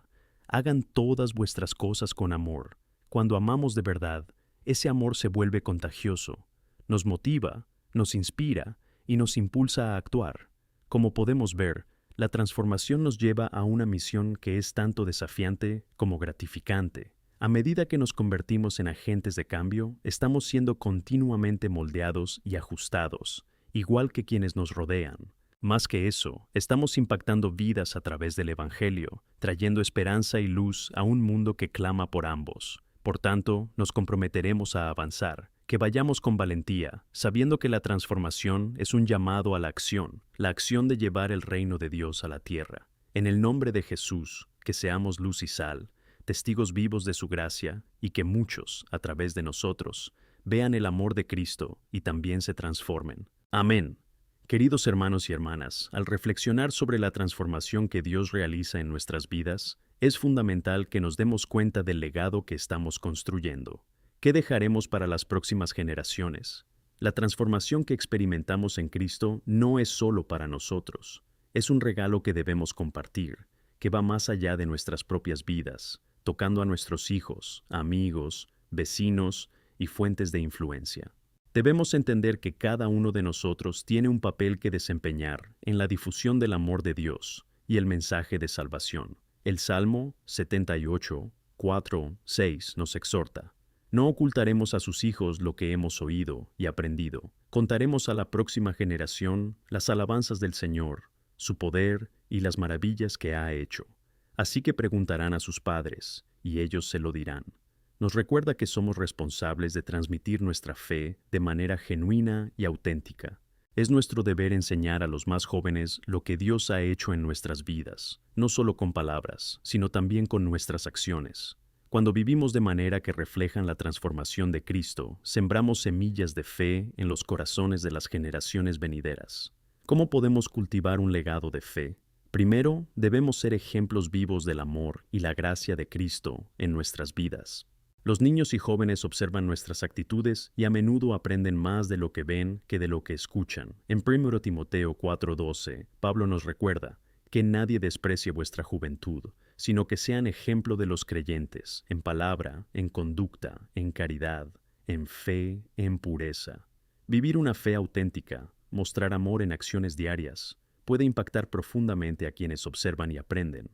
Hagan todas vuestras cosas con amor. Cuando amamos de verdad, ese amor se vuelve contagioso, nos motiva, nos inspira y nos impulsa a actuar. Como podemos ver, la transformación nos lleva a una misión que es tanto desafiante como gratificante. A medida que nos convertimos en agentes de cambio, estamos siendo continuamente moldeados y ajustados, igual que quienes nos rodean. Más que eso, estamos impactando vidas a través del Evangelio, trayendo esperanza y luz a un mundo que clama por ambos. Por tanto, nos comprometeremos a avanzar, que vayamos con valentía, sabiendo que la transformación es un llamado a la acción de llevar el reino de Dios a la tierra. En el nombre de Jesús, que seamos luz y sal, testigos vivos de su gracia, y que muchos, a través de nosotros, vean el amor de Cristo y también se transformen. Amén. Queridos hermanos y hermanas, al reflexionar sobre la transformación que Dios realiza en nuestras vidas, es fundamental que nos demos cuenta del legado que estamos construyendo. ¿Qué dejaremos para las próximas generaciones? La transformación que experimentamos en Cristo no es solo para nosotros. Es un regalo que debemos compartir, que va más allá de nuestras propias vidas, tocando a nuestros hijos, amigos, vecinos y fuentes de influencia. Debemos entender que cada uno de nosotros tiene un papel que desempeñar en la difusión del amor de Dios y el mensaje de salvación. El Salmo 78, 4, 6 nos exhorta: no ocultaremos a sus hijos lo que hemos oído y aprendido. Contaremos a la próxima generación las alabanzas del Señor, su poder y las maravillas que ha hecho. Así que preguntarán a sus padres, y ellos se lo dirán. Nos recuerda que somos responsables de transmitir nuestra fe de manera genuina y auténtica. Es nuestro deber enseñar a los más jóvenes lo que Dios ha hecho en nuestras vidas, no solo con palabras, sino también con nuestras acciones. Cuando vivimos de manera que reflejan la transformación de Cristo, sembramos semillas de fe en los corazones de las generaciones venideras. ¿Cómo podemos cultivar un legado de fe? Primero, debemos ser ejemplos vivos del amor y la gracia de Cristo en nuestras vidas. Los niños y jóvenes observan nuestras actitudes y a menudo aprenden más de lo que ven que de lo que escuchan. En 1 Timoteo 4:12, Pablo nos recuerda que nadie desprecie vuestra juventud, sino que sean ejemplo de los creyentes, en palabra, en conducta, en caridad, en fe, en pureza. Vivir una fe auténtica, mostrar amor en acciones diarias, puede impactar profundamente a quienes observan y aprenden.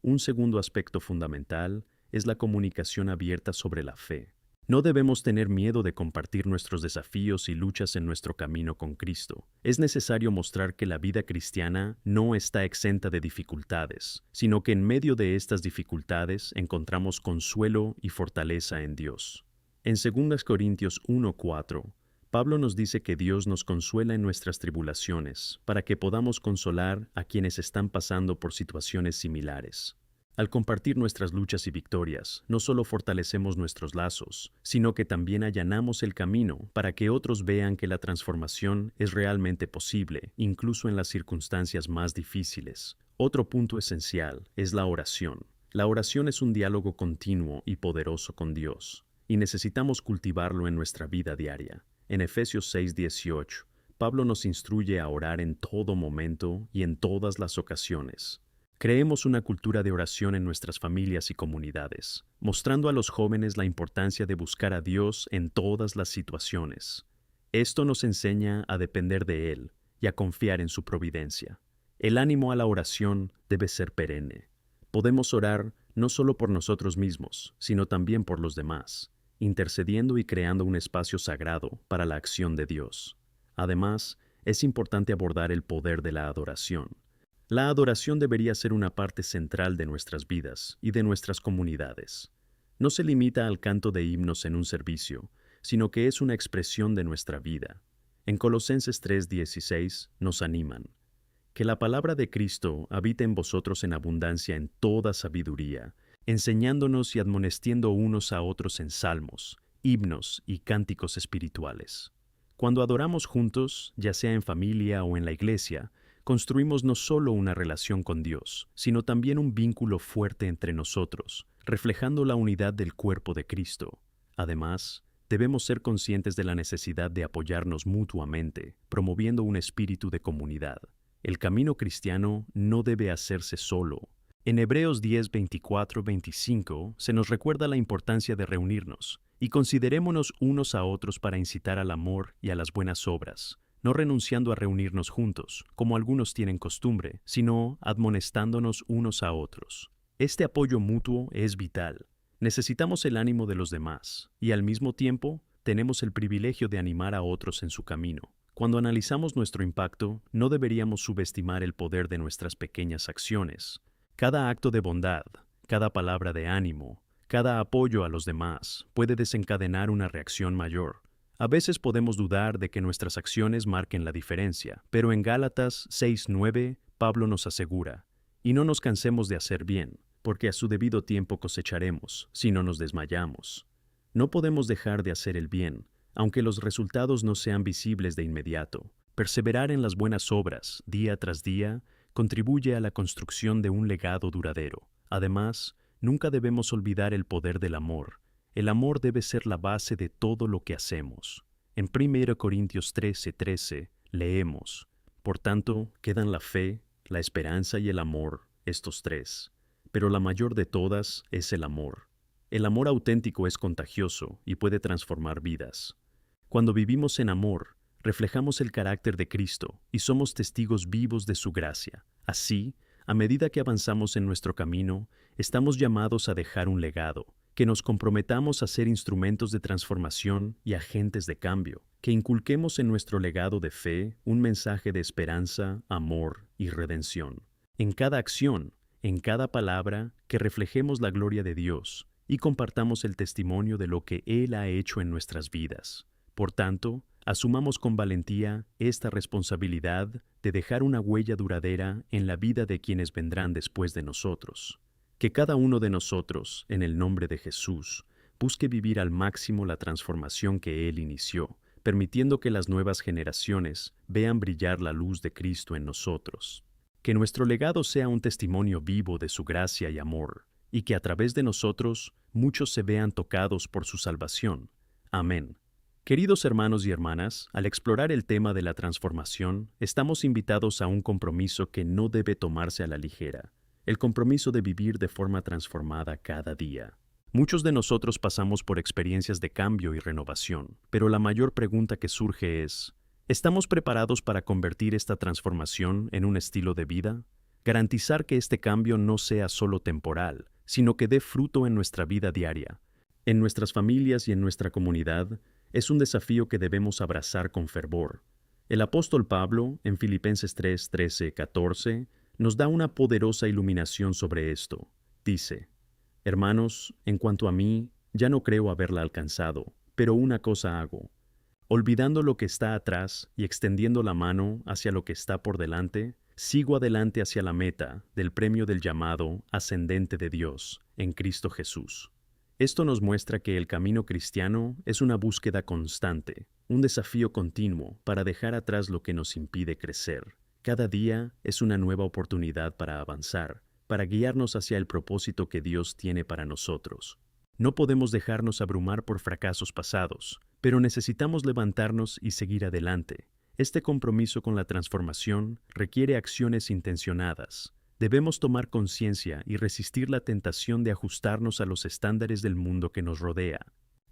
Un segundo aspecto fundamental es la comunicación abierta sobre la fe. No debemos tener miedo de compartir nuestros desafíos y luchas en nuestro camino con Cristo. Es necesario mostrar que la vida cristiana no está exenta de dificultades, sino que en medio de estas dificultades encontramos consuelo y fortaleza en Dios. En 2 Corintios 1:4, Pablo nos dice que Dios nos consuela en nuestras tribulaciones, para que podamos consolar a quienes están pasando por situaciones similares. Al compartir nuestras luchas y victorias, no solo fortalecemos nuestros lazos, sino que también allanamos el camino para que otros vean que la transformación es realmente posible, incluso en las circunstancias más difíciles. Otro punto esencial es la oración. La oración es un diálogo continuo y poderoso con Dios, y necesitamos cultivarlo en nuestra vida diaria. En Efesios 6:18, Pablo nos instruye a orar en todo momento y en todas las ocasiones. Creemos una cultura de oración en nuestras familias y comunidades, mostrando a los jóvenes la importancia de buscar a Dios en todas las situaciones. Esto nos enseña a depender de Él y a confiar en su providencia. El ánimo a la oración debe ser perenne. Podemos orar no solo por nosotros mismos, sino también por los demás, intercediendo y creando un espacio sagrado para la acción de Dios. Además, es importante abordar el poder de la adoración. La adoración debería ser una parte central de nuestras vidas y de nuestras comunidades. No se limita al canto de himnos en un servicio, sino que es una expresión de nuestra vida. En Colosenses 3:16 nos animan: Que la palabra de Cristo habite en vosotros en abundancia en toda sabiduría, enseñándonos y admonestiendo unos a otros en salmos, himnos y cánticos espirituales. Cuando adoramos juntos, ya sea en familia o en la iglesia, construimos no solo una relación con Dios, sino también un vínculo fuerte entre nosotros, reflejando la unidad del cuerpo de Cristo. Además, debemos ser conscientes de la necesidad de apoyarnos mutuamente, promoviendo un espíritu de comunidad. El camino cristiano no debe hacerse solo. En Hebreos 10, 24, 25 se nos recuerda la importancia de reunirnos, y considerémonos unos a otros para incitar al amor y a las buenas obras, no renunciando a reunirnos juntos, como algunos tienen costumbre, sino admonestándonos unos a otros. Este apoyo mutuo es vital. Necesitamos el ánimo de los demás, y al mismo tiempo tenemos el privilegio de animar a otros en su camino. Cuando analizamos nuestro impacto, no deberíamos subestimar el poder de nuestras pequeñas acciones. Cada acto de bondad, cada palabra de ánimo, cada apoyo a los demás puede desencadenar una reacción mayor. A veces podemos dudar de que nuestras acciones marquen la diferencia, pero en Gálatas 6:9 Pablo nos asegura: «Y no nos cansemos de hacer bien, porque a su debido tiempo cosecharemos, si no nos desmayamos». No podemos dejar de hacer el bien, aunque los resultados no sean visibles de inmediato. Perseverar en las buenas obras, día tras día, contribuye a la construcción de un legado duradero. Además, nunca debemos olvidar el poder del amor. El amor debe ser la base de todo lo que hacemos. En 1 Corintios 13:13 leemos: «Por tanto, quedan la fe, la esperanza y el amor, estos tres. Pero la mayor de todas es el amor». El amor auténtico es contagioso y puede transformar vidas. Cuando vivimos en amor, reflejamos el carácter de Cristo y somos testigos vivos de su gracia. Así, a medida que avanzamos en nuestro camino, estamos llamados a dejar un legado, que nos comprometamos a ser instrumentos de transformación y agentes de cambio, que inculquemos en nuestro legado de fe un mensaje de esperanza, amor y redención. En cada acción, en cada palabra, que reflejemos la gloria de Dios y compartamos el testimonio de lo que Él ha hecho en nuestras vidas. Por tanto, asumamos con valentía esta responsabilidad de dejar una huella duradera en la vida de quienes vendrán después de nosotros. Que cada uno de nosotros, en el nombre de Jesús, busque vivir al máximo la transformación que Él inició, permitiendo que las nuevas generaciones vean brillar la luz de Cristo en nosotros. Que nuestro legado sea un testimonio vivo de su gracia y amor, y que a través de nosotros muchos se vean tocados por su salvación. Amén. Queridos hermanos y hermanas, al explorar el tema de la transformación, estamos invitados a un compromiso que no debe tomarse a la ligera, el compromiso de vivir de forma transformada cada día. Muchos de nosotros pasamos por experiencias de cambio y renovación, pero la mayor pregunta que surge es: ¿estamos preparados para convertir esta transformación en un estilo de vida? Garantizar que este cambio no sea solo temporal, sino que dé fruto en nuestra vida diaria, en nuestras familias y en nuestra comunidad, es un desafío que debemos abrazar con fervor. El apóstol Pablo, en Filipenses 3, 13, 14, nos da una poderosa iluminación sobre esto. Dice: «Hermanos, en cuanto a mí, ya no creo haberla alcanzado, pero una cosa hago. Olvidando lo que está atrás y extendiendo la mano hacia lo que está por delante, sigo adelante hacia la meta del premio del llamado ascendente de Dios en Cristo Jesús». Esto nos muestra que el camino cristiano es una búsqueda constante, un desafío continuo para dejar atrás lo que nos impide crecer. Cada día es una nueva oportunidad para avanzar, para guiarnos hacia el propósito que Dios tiene para nosotros. No podemos dejarnos abrumar por fracasos pasados, pero necesitamos levantarnos y seguir adelante. Este compromiso con la transformación requiere acciones intencionadas. Debemos tomar conciencia y resistir la tentación de ajustarnos a los estándares del mundo que nos rodea.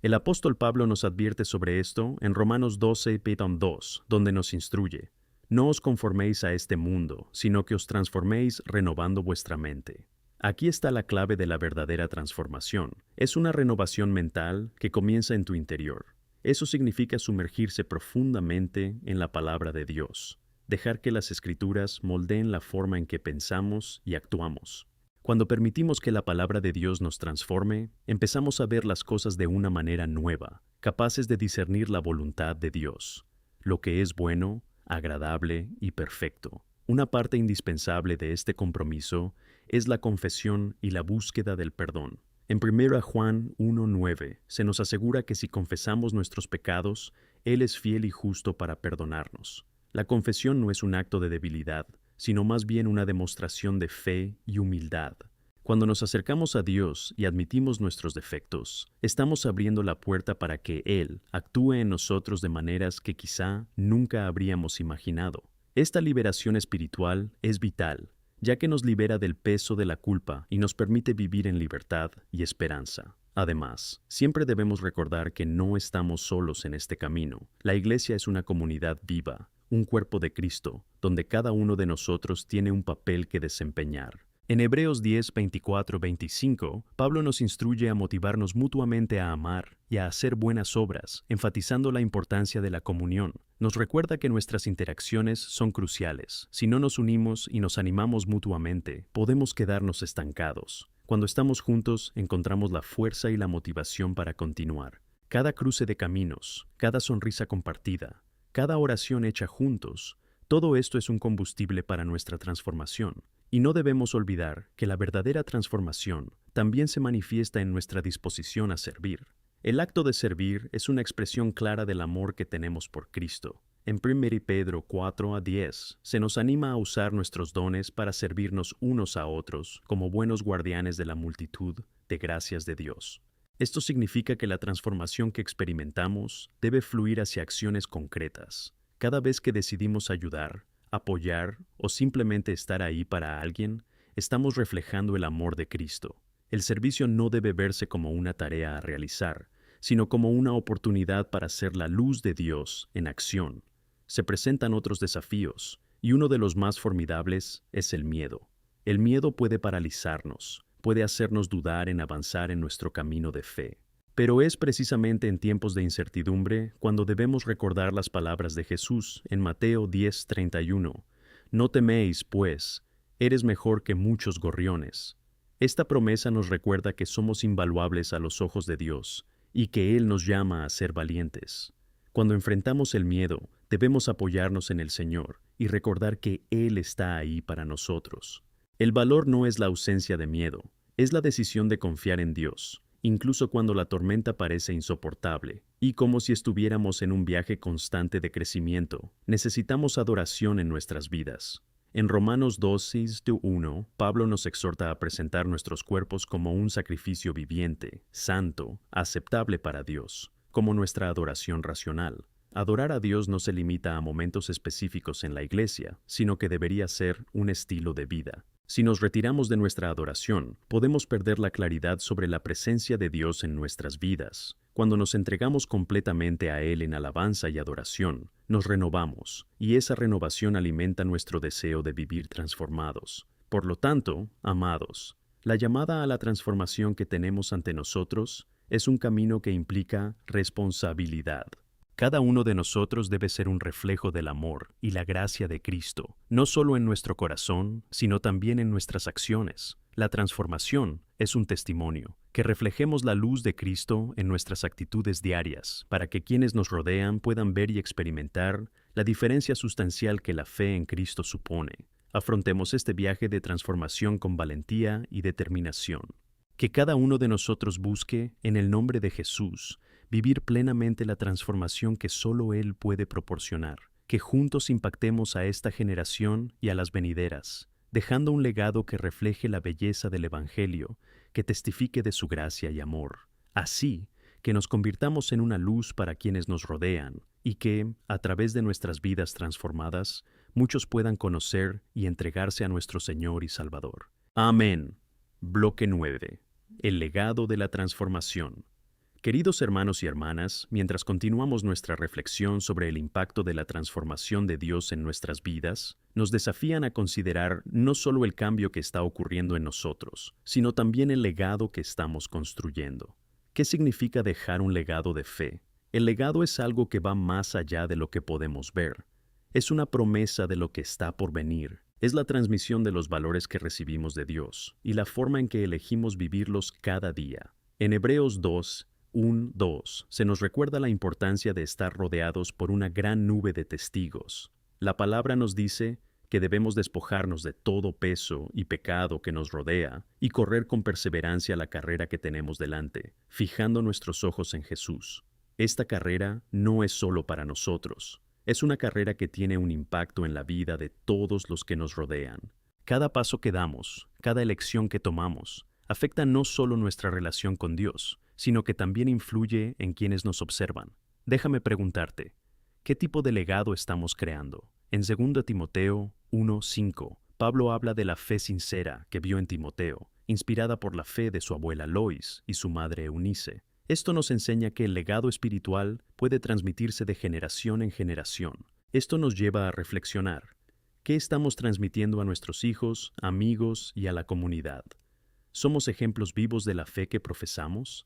El apóstol Pablo nos advierte sobre esto en Romanos 12:2, donde nos instruye: «No os conforméis a este mundo, sino que os transforméis renovando vuestra mente». Aquí está la clave de la verdadera transformación. Es una renovación mental que comienza en tu interior. Eso significa sumergirse profundamente en la palabra de Dios. Dejar que las Escrituras moldeen la forma en que pensamos y actuamos. Cuando permitimos que la palabra de Dios nos transforme, empezamos a ver las cosas de una manera nueva, capaces de discernir la voluntad de Dios, lo que es bueno, agradable y perfecto. Una parte indispensable de este compromiso es la confesión y la búsqueda del perdón. En 1 Juan 1:9 se nos asegura que si confesamos nuestros pecados, Él es fiel y justo para perdonarnos. La confesión no es un acto de debilidad, sino más bien una demostración de fe y humildad. Cuando nos acercamos a Dios y admitimos nuestros defectos, estamos abriendo la puerta para que Él actúe en nosotros de maneras que quizá nunca habríamos imaginado. Esta liberación espiritual es vital, ya que nos libera del peso de la culpa y nos permite vivir en libertad y esperanza. Además, siempre debemos recordar que no estamos solos en este camino. La Iglesia es una comunidad viva, un cuerpo de Cristo, donde cada uno de nosotros tiene un papel que desempeñar. En Hebreos 10, 24, 25, Pablo nos instruye a motivarnos mutuamente a amar y a hacer buenas obras, enfatizando la importancia de la comunión. Nos recuerda que nuestras interacciones son cruciales. Si no nos unimos y nos animamos mutuamente, podemos quedarnos estancados. Cuando estamos juntos, encontramos la fuerza y la motivación para continuar. Cada cruce de caminos, cada sonrisa compartida, cada oración hecha juntos, todo esto es un combustible para nuestra transformación. Y no debemos olvidar que la verdadera transformación también se manifiesta en nuestra disposición a servir. El acto de servir es una expresión clara del amor que tenemos por Cristo. En 1 Pedro 4:10 se nos anima a usar nuestros dones para servirnos unos a otros como buenos guardianes de la multitud de gracias de Dios. Esto significa que la transformación que experimentamos debe fluir hacia acciones concretas. Cada vez que decidimos ayudar, apoyar o simplemente estar ahí para alguien, estamos reflejando el amor de Cristo. El servicio no debe verse como una tarea a realizar, sino como una oportunidad para ser la luz de Dios en acción. Se presentan otros desafíos, y uno de los más formidables es el miedo. El miedo puede paralizarnos, puede hacernos dudar en avanzar en nuestro camino de fe. Pero es precisamente en tiempos de incertidumbre cuando debemos recordar las palabras de Jesús en Mateo 10:31. No teméis, pues, eres mejor que muchos gorriones. Esta promesa nos recuerda que somos invaluables a los ojos de Dios y que Él nos llama a ser valientes. Cuando enfrentamos el miedo, debemos apoyarnos en el Señor y recordar que Él está ahí para nosotros. El valor no es la ausencia de miedo, es la decisión de confiar en Dios, incluso cuando la tormenta parece insoportable, y como si estuviéramos en un viaje constante de crecimiento, necesitamos adoración en nuestras vidas. En Romanos 12:1, Pablo nos exhorta a presentar nuestros cuerpos como un sacrificio viviente, santo, aceptable para Dios, como nuestra adoración racional. Adorar a Dios no se limita a momentos específicos en la iglesia, sino que debería ser un estilo de vida. Si nos retiramos de nuestra adoración, podemos perder la claridad sobre la presencia de Dios en nuestras vidas. Cuando nos entregamos completamente a Él en alabanza y adoración, nos renovamos, y esa renovación alimenta nuestro deseo de vivir transformados. Por lo tanto, amados, la llamada a la transformación que tenemos ante nosotros es un camino que implica responsabilidad. Cada uno de nosotros debe ser un reflejo del amor y la gracia de Cristo, no solo en nuestro corazón, sino también en nuestras acciones. La transformación es un testimonio, que reflejemos la luz de Cristo en nuestras actitudes diarias, para que quienes nos rodean puedan ver y experimentar la diferencia sustancial que la fe en Cristo supone. Afrontemos este viaje de transformación con valentía y determinación. Que cada uno de nosotros busque, en el nombre de Jesús, vivir plenamente la transformación que solo Él puede proporcionar, que juntos impactemos a esta generación y a las venideras, dejando un legado que refleje la belleza del Evangelio, que testifique de su gracia y amor. Así, que nos convirtamos en una luz para quienes nos rodean y que, a través de nuestras vidas transformadas, muchos puedan conocer y entregarse a nuestro Señor y Salvador. Amén. Bloque 9. El legado de la transformación. Queridos hermanos y hermanas, mientras continuamos nuestra reflexión sobre el impacto de la transformación de Dios en nuestras vidas, nos desafían a considerar no solo el cambio que está ocurriendo en nosotros, sino también el legado que estamos construyendo. ¿Qué significa dejar un legado de fe? El legado es algo que va más allá de lo que podemos ver. Es una promesa de lo que está por venir. Es la transmisión de los valores que recibimos de Dios y la forma en que elegimos vivirlos cada día. En Hebreos 2:1-2 se nos recuerda la importancia de estar rodeados por una gran nube de testigos. La palabra nos dice, que debemos despojarnos de todo peso y pecado que nos rodea y correr con perseverancia la carrera que tenemos delante, fijando nuestros ojos en Jesús. Esta carrera no es solo para nosotros, es una carrera que tiene un impacto en la vida de todos los que nos rodean. Cada paso que damos, cada elección que tomamos, afecta no solo nuestra relación con Dios, sino que también influye en quienes nos observan. Déjame preguntarte, ¿qué tipo de legado estamos creando? En 2 Timoteo 1:5, Pablo habla de la fe sincera que vio en Timoteo, inspirada por la fe de su abuela Lois y su madre Eunice. Esto nos enseña que el legado espiritual puede transmitirse de generación en generación. Esto nos lleva a reflexionar. ¿Qué estamos transmitiendo a nuestros hijos, amigos y a la comunidad? ¿Somos ejemplos vivos de la fe que profesamos?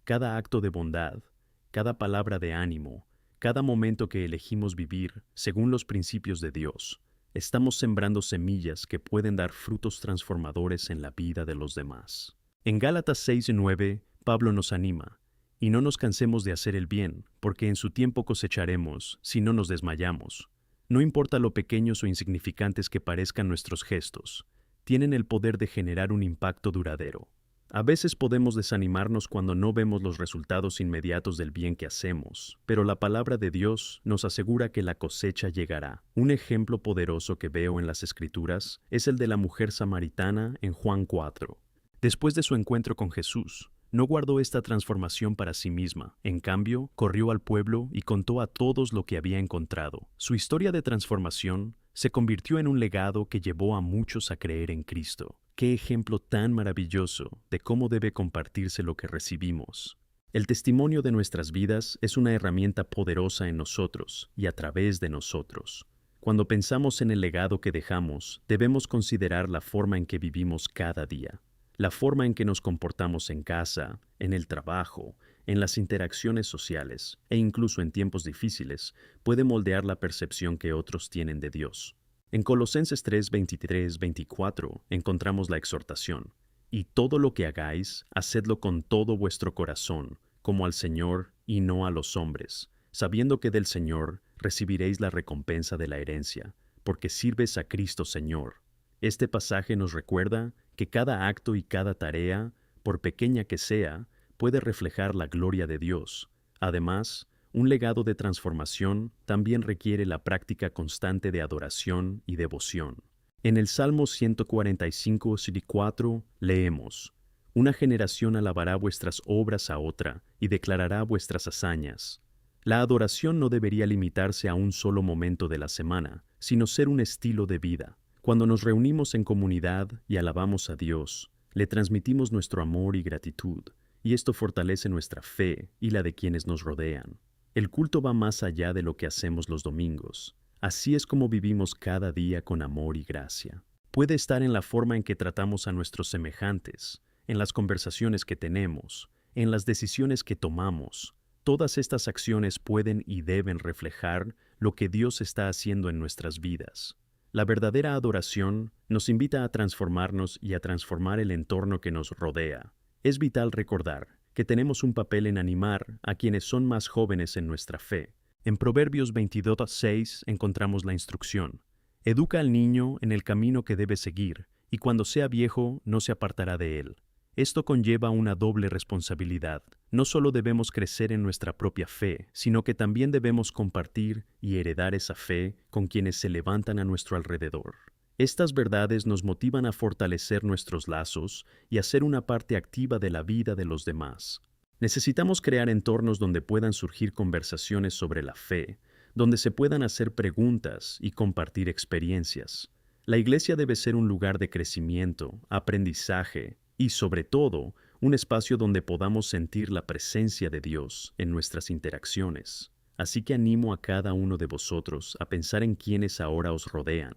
Cada acto de bondad, cada palabra de ánimo, cada momento que elegimos vivir según los principios de Dios, estamos sembrando semillas que pueden dar frutos transformadores en la vida de los demás. En Gálatas 6:9, Pablo nos anima, y no nos cansemos de hacer el bien, porque en su tiempo cosecharemos, si no nos desmayamos. No importa lo pequeños o insignificantes que parezcan nuestros gestos, tienen el poder de generar un impacto duradero. A veces podemos desanimarnos cuando no vemos los resultados inmediatos del bien que hacemos, pero la palabra de Dios nos asegura que la cosecha llegará. Un ejemplo poderoso que veo en las Escrituras es el de la mujer samaritana en Juan 4. Después de su encuentro con Jesús, no guardó esta transformación para sí misma. En cambio, corrió al pueblo y contó a todos lo que había encontrado. Su historia de transformación se convirtió en un legado que llevó a muchos a creer en Cristo. ¡Qué ejemplo tan maravilloso de cómo debe compartirse lo que recibimos! El testimonio de nuestras vidas es una herramienta poderosa en nosotros y a través de nosotros. Cuando pensamos en el legado que dejamos, debemos considerar la forma en que vivimos cada día. La forma en que nos comportamos en casa, en el trabajo, en las interacciones sociales e incluso en tiempos difíciles puede moldear la percepción que otros tienen de Dios. En Colosenses 3:23-24 encontramos la exhortación: «Y todo lo que hagáis, hacedlo con todo vuestro corazón, como al Señor y no a los hombres, sabiendo que del Señor recibiréis la recompensa de la herencia, porque sirves a Cristo Señor». Este pasaje nos recuerda que cada acto y cada tarea, por pequeña que sea, puede reflejar la gloria de Dios. Además, un legado de transformación también requiere la práctica constante de adoración y devoción. En el Salmo 145:4 leemos: «Una generación alabará vuestras obras a otra y declarará vuestras hazañas». La adoración no debería limitarse a un solo momento de la semana, sino ser un estilo de vida. Cuando nos reunimos en comunidad y alabamos a Dios, le transmitimos nuestro amor y gratitud, y esto fortalece nuestra fe y la de quienes nos rodean. El culto va más allá de lo que hacemos los domingos. Así es como vivimos cada día con amor y gracia. Puede estar en la forma en que tratamos a nuestros semejantes, en las conversaciones que tenemos, en las decisiones que tomamos. Todas estas acciones pueden y deben reflejar lo que Dios está haciendo en nuestras vidas. La verdadera adoración nos invita a transformarnos y a transformar el entorno que nos rodea. Es vital recordar que tenemos un papel en animar a quienes son más jóvenes en nuestra fe. En Proverbios 22:6 encontramos la instrucción: «Educa al niño en el camino que debe seguir, y cuando sea viejo no se apartará de él». Esto conlleva una doble responsabilidad. No solo debemos crecer en nuestra propia fe, sino que también debemos compartir y heredar esa fe con quienes se levantan a nuestro alrededor. Estas verdades nos motivan a fortalecer nuestros lazos y a ser una parte activa de la vida de los demás. Necesitamos crear entornos donde puedan surgir conversaciones sobre la fe, donde se puedan hacer preguntas y compartir experiencias. La iglesia debe ser un lugar de crecimiento, aprendizaje y, sobre todo, un espacio donde podamos sentir la presencia de Dios en nuestras interacciones. Así que animo a cada uno de vosotros a pensar en quienes ahora os rodean.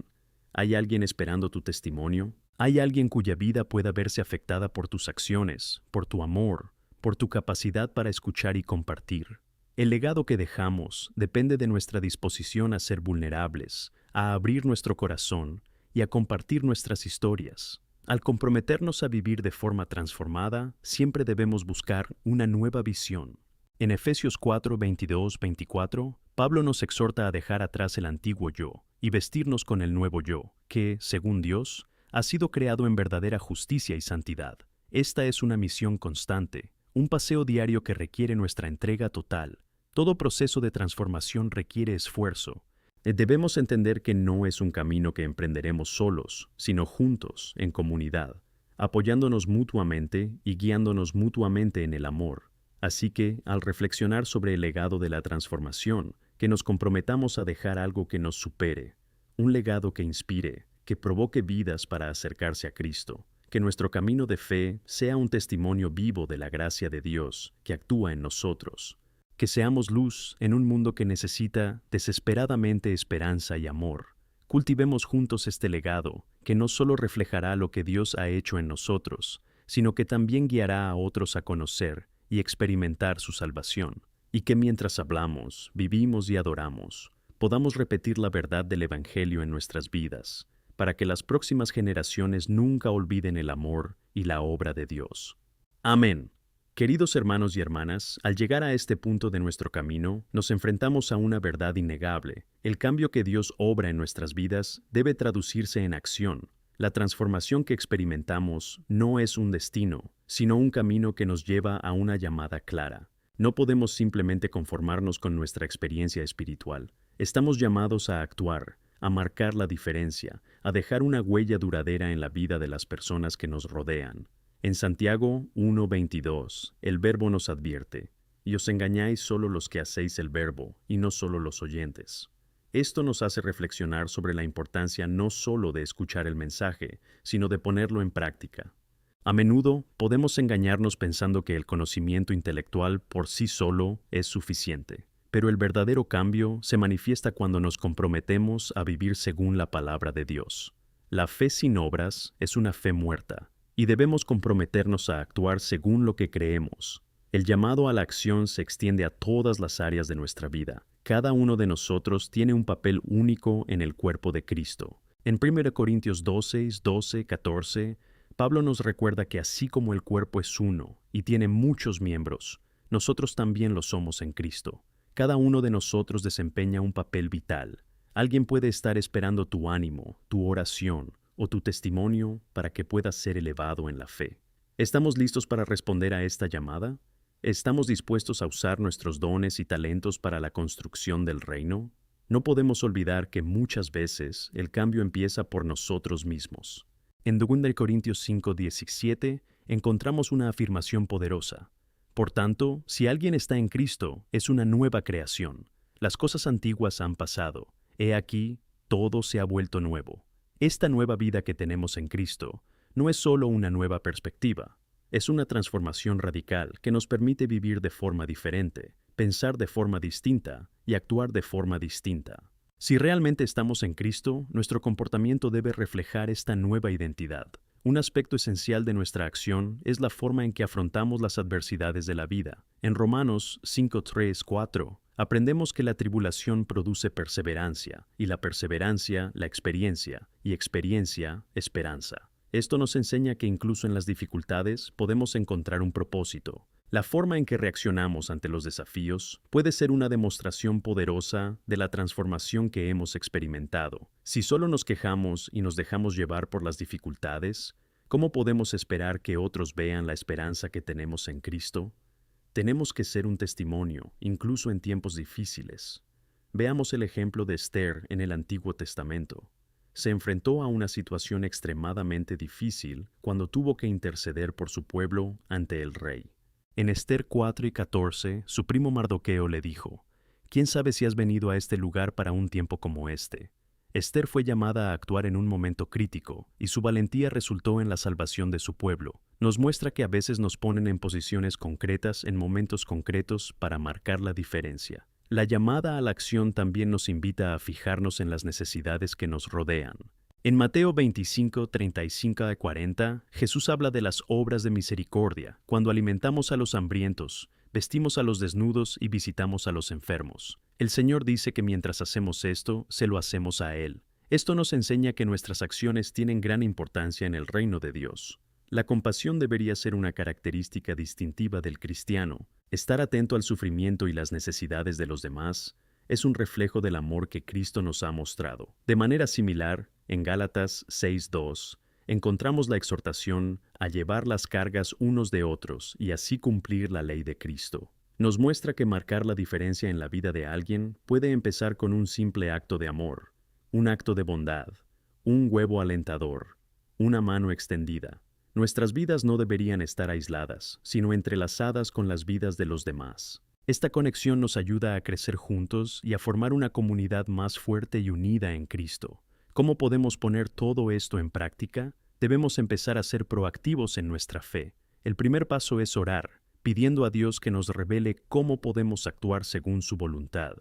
¿Hay alguien esperando tu testimonio? ¿Hay alguien cuya vida pueda verse afectada por tus acciones, por tu amor, por tu capacidad para escuchar y compartir? El legado que dejamos depende de nuestra disposición a ser vulnerables, a abrir nuestro corazón y a compartir nuestras historias. Al comprometernos a vivir de forma transformada, siempre debemos buscar una nueva visión. En Efesios 4:22-24, Pablo nos exhorta a dejar atrás el antiguo yo y vestirnos con el nuevo yo, que, según Dios, ha sido creado en verdadera justicia y santidad. Esta es una misión constante, un paseo diario que requiere nuestra entrega total. Todo proceso de transformación requiere esfuerzo. Debemos entender que no es un camino que emprenderemos solos, sino juntos, en comunidad, apoyándonos mutuamente y guiándonos mutuamente en el amor. Así que, al reflexionar sobre el legado de la transformación, que nos comprometamos a dejar algo que nos supere, un legado que inspire, que provoque vidas para acercarse a Cristo, que nuestro camino de fe sea un testimonio vivo de la gracia de Dios que actúa en nosotros, que seamos luz en un mundo que necesita desesperadamente esperanza y amor. Cultivemos juntos este legado, que no solo reflejará lo que Dios ha hecho en nosotros, sino que también guiará a otros a conocer y experimentar su salvación, y que mientras hablamos, vivimos y adoramos, podamos repetir la verdad del Evangelio en nuestras vidas, para que las próximas generaciones nunca olviden el amor y la obra de Dios. Amén. Queridos hermanos y hermanas, al llegar a este punto de nuestro camino, nos enfrentamos a una verdad innegable. El cambio que Dios obra en nuestras vidas debe traducirse en acción. La transformación que experimentamos no es un destino, sino un camino que nos lleva a una llamada clara. No podemos simplemente conformarnos con nuestra experiencia espiritual. Estamos llamados a actuar, a marcar la diferencia, a dejar una huella duradera en la vida de las personas que nos rodean. En Santiago 1:22, el Verbo nos advierte: y os engañáis solo los que hacéis el verbo, y no solo los oyentes. Esto nos hace reflexionar sobre la importancia no solo de escuchar el mensaje, sino de ponerlo en práctica. A menudo podemos engañarnos pensando que el conocimiento intelectual por sí solo es suficiente, pero el verdadero cambio se manifiesta cuando nos comprometemos a vivir según la palabra de Dios. La fe sin obras es una fe muerta, y debemos comprometernos a actuar según lo que creemos. El llamado a la acción se extiende a todas las áreas de nuestra vida. Cada uno de nosotros tiene un papel único en el cuerpo de Cristo. En 1 Corintios 12:14, Pablo nos recuerda que así como el cuerpo es uno y tiene muchos miembros, nosotros también lo somos en Cristo. Cada uno de nosotros desempeña un papel vital. Alguien puede estar esperando tu ánimo, tu oración o tu testimonio para que puedas ser elevado en la fe. ¿Estamos listos para responder a esta llamada? ¿Estamos dispuestos a usar nuestros dones y talentos para la construcción del reino? No podemos olvidar que muchas veces el cambio empieza por nosotros mismos. En 2 Corintios 5:17 encontramos una afirmación poderosa. Por tanto, si alguien está en Cristo, es una nueva creación. Las cosas antiguas han pasado. He aquí, todo se ha vuelto nuevo. Esta nueva vida que tenemos en Cristo no es solo una nueva perspectiva. Es una transformación radical que nos permite vivir de forma diferente, pensar de forma distinta y actuar de forma distinta. Si realmente estamos en Cristo, nuestro comportamiento debe reflejar esta nueva identidad. Un aspecto esencial de nuestra acción es la forma en que afrontamos las adversidades de la vida. En Romanos 5:3-4, aprendemos que la tribulación produce perseverancia, y la perseverancia, la experiencia, y experiencia, esperanza. Esto nos enseña que incluso en las dificultades podemos encontrar un propósito. La forma en que reaccionamos ante los desafíos puede ser una demostración poderosa de la transformación que hemos experimentado. Si solo nos quejamos y nos dejamos llevar por las dificultades, ¿cómo podemos esperar que otros vean la esperanza que tenemos en Cristo? Tenemos que ser un testimonio, incluso en tiempos difíciles. Veamos el ejemplo de Esther en el Antiguo Testamento. Se enfrentó a una situación extremadamente difícil cuando tuvo que interceder por su pueblo ante el rey. En Esther 4:14, su primo Mardoqueo le dijo: ¿Quién sabe si has venido a este lugar para un tiempo como este? Esther fue llamada a actuar en un momento crítico, y su valentía resultó en la salvación de su pueblo. Nos muestra que a veces nos ponen en posiciones concretas en momentos concretos para marcar la diferencia. La llamada a la acción también nos invita a fijarnos en las necesidades que nos rodean. En Mateo 25:35-40, Jesús habla de las obras de misericordia, cuando alimentamos a los hambrientos, vestimos a los desnudos y visitamos a los enfermos. El Señor dice que mientras hacemos esto, se lo hacemos a Él. Esto nos enseña que nuestras acciones tienen gran importancia en el reino de Dios. La compasión debería ser una característica distintiva del cristiano. Estar atento al sufrimiento y las necesidades de los demás es un reflejo del amor que Cristo nos ha mostrado. De manera similar, en Gálatas 6:2, encontramos la exhortación a llevar las cargas unos de otros y así cumplir la ley de Cristo. Nos muestra que marcar la diferencia en la vida de alguien puede empezar con un simple acto de amor, un acto de bondad, un huevo alentador, una mano extendida. Nuestras vidas no deberían estar aisladas, sino entrelazadas con las vidas de los demás. Esta conexión nos ayuda a crecer juntos y a formar una comunidad más fuerte y unida en Cristo. ¿Cómo podemos poner todo esto en práctica? Debemos empezar a ser proactivos en nuestra fe. El primer paso es orar, pidiendo a Dios que nos revele cómo podemos actuar según su voluntad.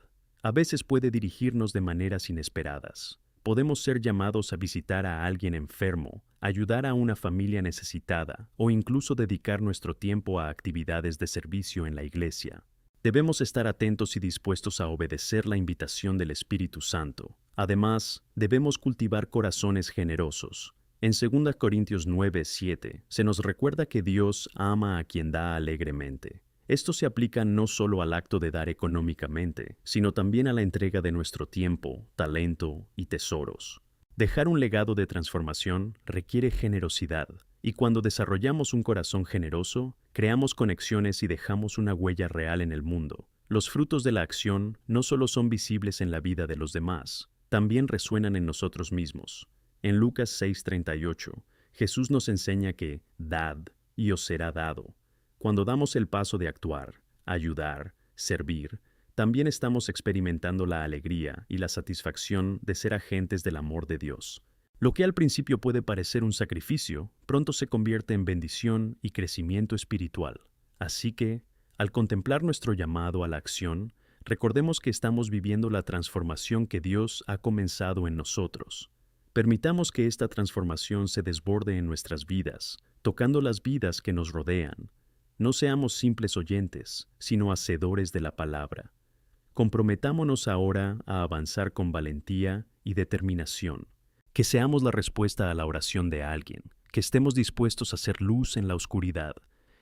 A veces puede dirigirnos de maneras inesperadas. Podemos ser llamados a visitar a alguien enfermo, ayudar a una familia necesitada o incluso dedicar nuestro tiempo a actividades de servicio en la iglesia. Debemos estar atentos y dispuestos a obedecer la invitación del Espíritu Santo. Además, debemos cultivar corazones generosos. En 2 Corintios 9:7 se nos recuerda que Dios ama a quien da alegremente. Esto se aplica no solo al acto de dar económicamente, sino también a la entrega de nuestro tiempo, talento y tesoros. Dejar un legado de transformación requiere generosidad, y cuando desarrollamos un corazón generoso, creamos conexiones y dejamos una huella real en el mundo. Los frutos de la acción no solo son visibles en la vida de los demás, también resuenan en nosotros mismos. En Lucas 6:38, Jesús nos enseña que «dad y os será dado». Cuando damos el paso de actuar, ayudar, servir, también estamos experimentando la alegría y la satisfacción de ser agentes del amor de Dios. Lo que al principio puede parecer un sacrificio, pronto se convierte en bendición y crecimiento espiritual. Así que, al contemplar nuestro llamado a la acción, recordemos que estamos viviendo la transformación que Dios ha comenzado en nosotros. Permitamos que esta transformación se desborde en nuestras vidas, tocando las vidas que nos rodean. No seamos simples oyentes, sino hacedores de la palabra. Comprometámonos ahora a avanzar con valentía y determinación. Que seamos la respuesta a la oración de alguien, que estemos dispuestos a ser luz en la oscuridad,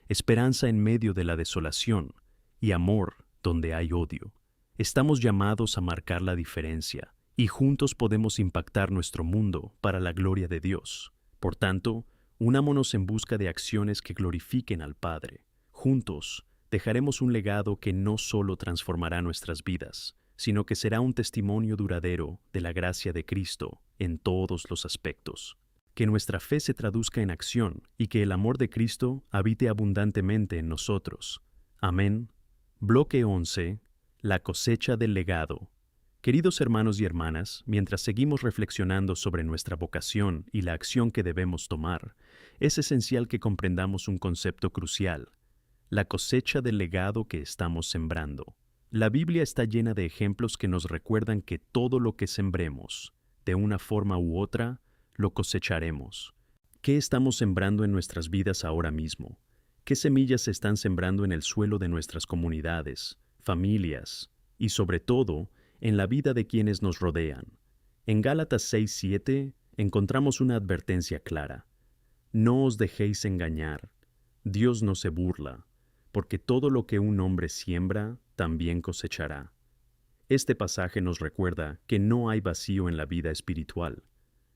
esperanza en medio de la desolación y amor donde hay odio. Estamos llamados a marcar la diferencia y juntos podemos impactar nuestro mundo para la gloria de Dios. Por tanto, unámonos en busca de acciones que glorifiquen al Padre. Juntos, dejaremos un legado que no solo transformará nuestras vidas, sino que será un testimonio duradero de la gracia de Cristo en todos los aspectos. Que nuestra fe se traduzca en acción y que el amor de Cristo habite abundantemente en nosotros. Amén. Bloque 11. La cosecha del legado. Queridos hermanos y hermanas, mientras seguimos reflexionando sobre nuestra vocación y la acción que debemos tomar, es esencial que comprendamos un concepto crucial: la cosecha del legado que estamos sembrando. La Biblia está llena de ejemplos que nos recuerdan que todo lo que sembremos, de una forma u otra, lo cosecharemos. ¿Qué estamos sembrando en nuestras vidas ahora mismo? ¿Qué semillas se están sembrando en el suelo de nuestras comunidades, familias y, sobre todo, en la vida de quienes nos rodean? En Gálatas 6:7 encontramos una advertencia clara: no os dejéis engañar, Dios no se burla, porque todo lo que un hombre siembra, también cosechará. Este pasaje nos recuerda que no hay vacío en la vida espiritual.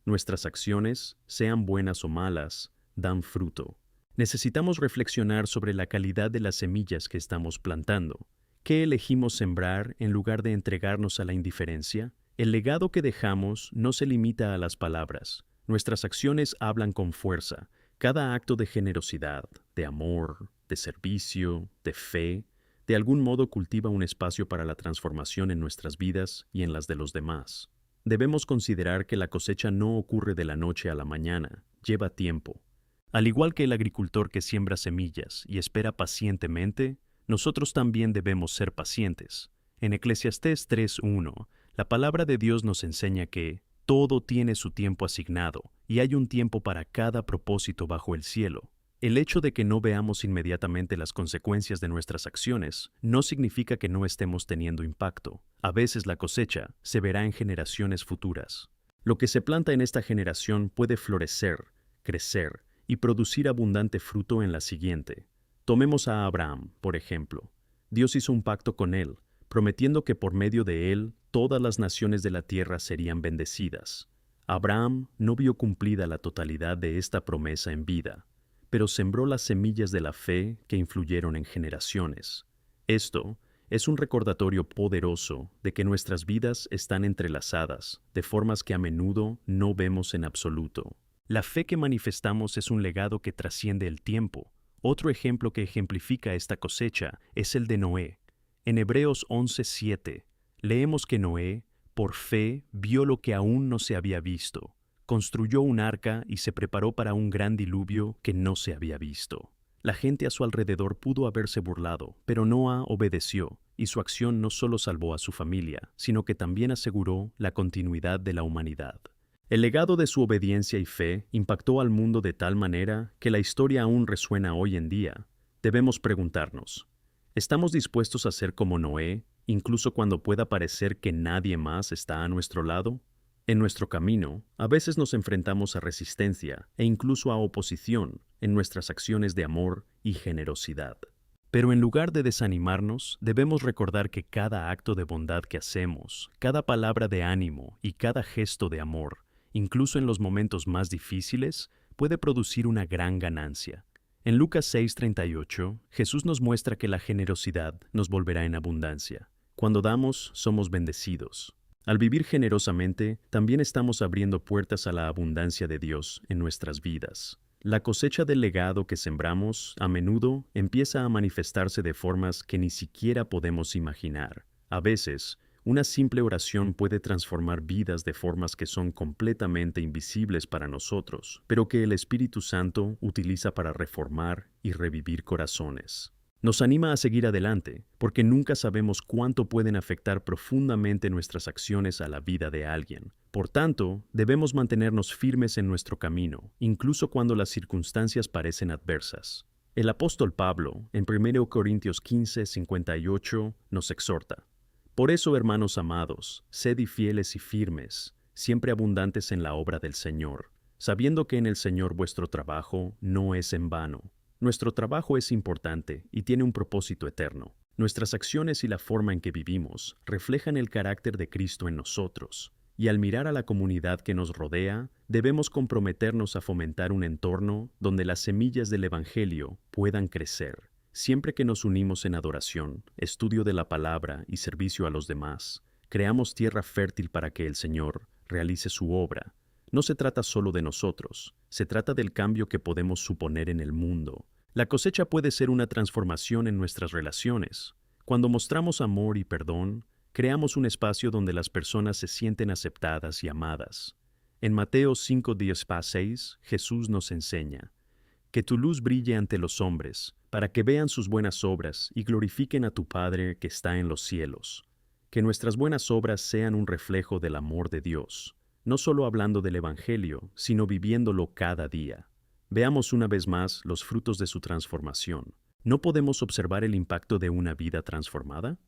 Nuestras acciones, sean buenas o malas, dan fruto. Necesitamos reflexionar sobre la calidad de las semillas que estamos plantando. ¿Qué elegimos sembrar en lugar de entregarnos a la indiferencia? El legado que dejamos no se limita a las palabras. Nuestras acciones hablan con fuerza. Cada acto de generosidad, de amor, de servicio, de fe, de algún modo cultiva un espacio para la transformación en nuestras vidas y en las de los demás. Debemos considerar que la cosecha no ocurre de la noche a la mañana, lleva tiempo. Al igual que el agricultor que siembra semillas y espera pacientemente, nosotros también debemos ser pacientes. En Eclesiastés 3:1, la palabra de Dios nos enseña que todo tiene su tiempo asignado y hay un tiempo para cada propósito bajo el cielo. El hecho de que no veamos inmediatamente las consecuencias de nuestras acciones no significa que no estemos teniendo impacto. A veces la cosecha se verá en generaciones futuras. Lo que se planta en esta generación puede florecer, crecer y producir abundante fruto en la siguiente. Tomemos a Abraham, por ejemplo. Dios hizo un pacto con él, prometiendo que por medio de él todas las naciones de la tierra serían bendecidas. Abraham no vio cumplida la totalidad de esta promesa en vida, pero sembró las semillas de la fe que influyeron en generaciones. Esto es un recordatorio poderoso de que nuestras vidas están entrelazadas de formas que a menudo no vemos en absoluto. La fe que manifestamos es un legado que trasciende el tiempo. Otro ejemplo que ejemplifica esta cosecha es el de Noé. En Hebreos 11:7 leemos que Noé, por fe, vio lo que aún no se había visto. Construyó un arca y se preparó para un gran diluvio que no se había visto. La gente a su alrededor pudo haberse burlado, pero Noé obedeció, y su acción no solo salvó a su familia, sino que también aseguró la continuidad de la humanidad. El legado de su obediencia y fe impactó al mundo de tal manera que la historia aún resuena hoy en día. Debemos preguntarnos, ¿estamos dispuestos a ser como Noé, incluso cuando pueda parecer que nadie más está a nuestro lado? En nuestro camino, a veces nos enfrentamos a resistencia e incluso a oposición en nuestras acciones de amor y generosidad. Pero en lugar de desanimarnos, debemos recordar que cada acto de bondad que hacemos, cada palabra de ánimo y cada gesto de amor, incluso en los momentos más difíciles, puede producir una gran ganancia. En Lucas 6:38, Jesús nos muestra que la generosidad nos volverá en abundancia. Cuando damos, somos bendecidos. Al vivir generosamente, también estamos abriendo puertas a la abundancia de Dios en nuestras vidas. La cosecha del legado que sembramos, a menudo, empieza a manifestarse de formas que ni siquiera podemos imaginar. A veces, una simple oración puede transformar vidas de formas que son completamente invisibles para nosotros, pero que el Espíritu Santo utiliza para reformar y revivir corazones. Nos anima a seguir adelante, porque nunca sabemos cuánto pueden afectar profundamente nuestras acciones a la vida de alguien. Por tanto, debemos mantenernos firmes en nuestro camino, incluso cuando las circunstancias parecen adversas. El apóstol Pablo, en 1 Corintios 15:58, nos exhorta: Por eso, hermanos amados, sed fieles y firmes, siempre abundantes en la obra del Señor, sabiendo que en el Señor vuestro trabajo no es en vano. Nuestro trabajo es importante y tiene un propósito eterno. Nuestras acciones y la forma en que vivimos reflejan el carácter de Cristo en nosotros, y al mirar a la comunidad que nos rodea, debemos comprometernos a fomentar un entorno donde las semillas del Evangelio puedan crecer. Siempre que nos unimos en adoración, estudio de la palabra y servicio a los demás, creamos tierra fértil para que el Señor realice su obra. No se trata solo de nosotros, se trata del cambio que podemos suponer en el mundo. La cosecha puede ser una transformación en nuestras relaciones. Cuando mostramos amor y perdón, creamos un espacio donde las personas se sienten aceptadas y amadas. En Mateo 5:10-6, Jesús nos enseña: Que tu luz brille ante los hombres, para que vean sus buenas obras y glorifiquen a tu Padre que está en los cielos. Que nuestras buenas obras sean un reflejo del amor de Dios, no solo hablando del Evangelio, sino viviéndolo cada día. Veamos una vez más los frutos de su transformación. ¿No podemos observar el impacto de una vida transformada?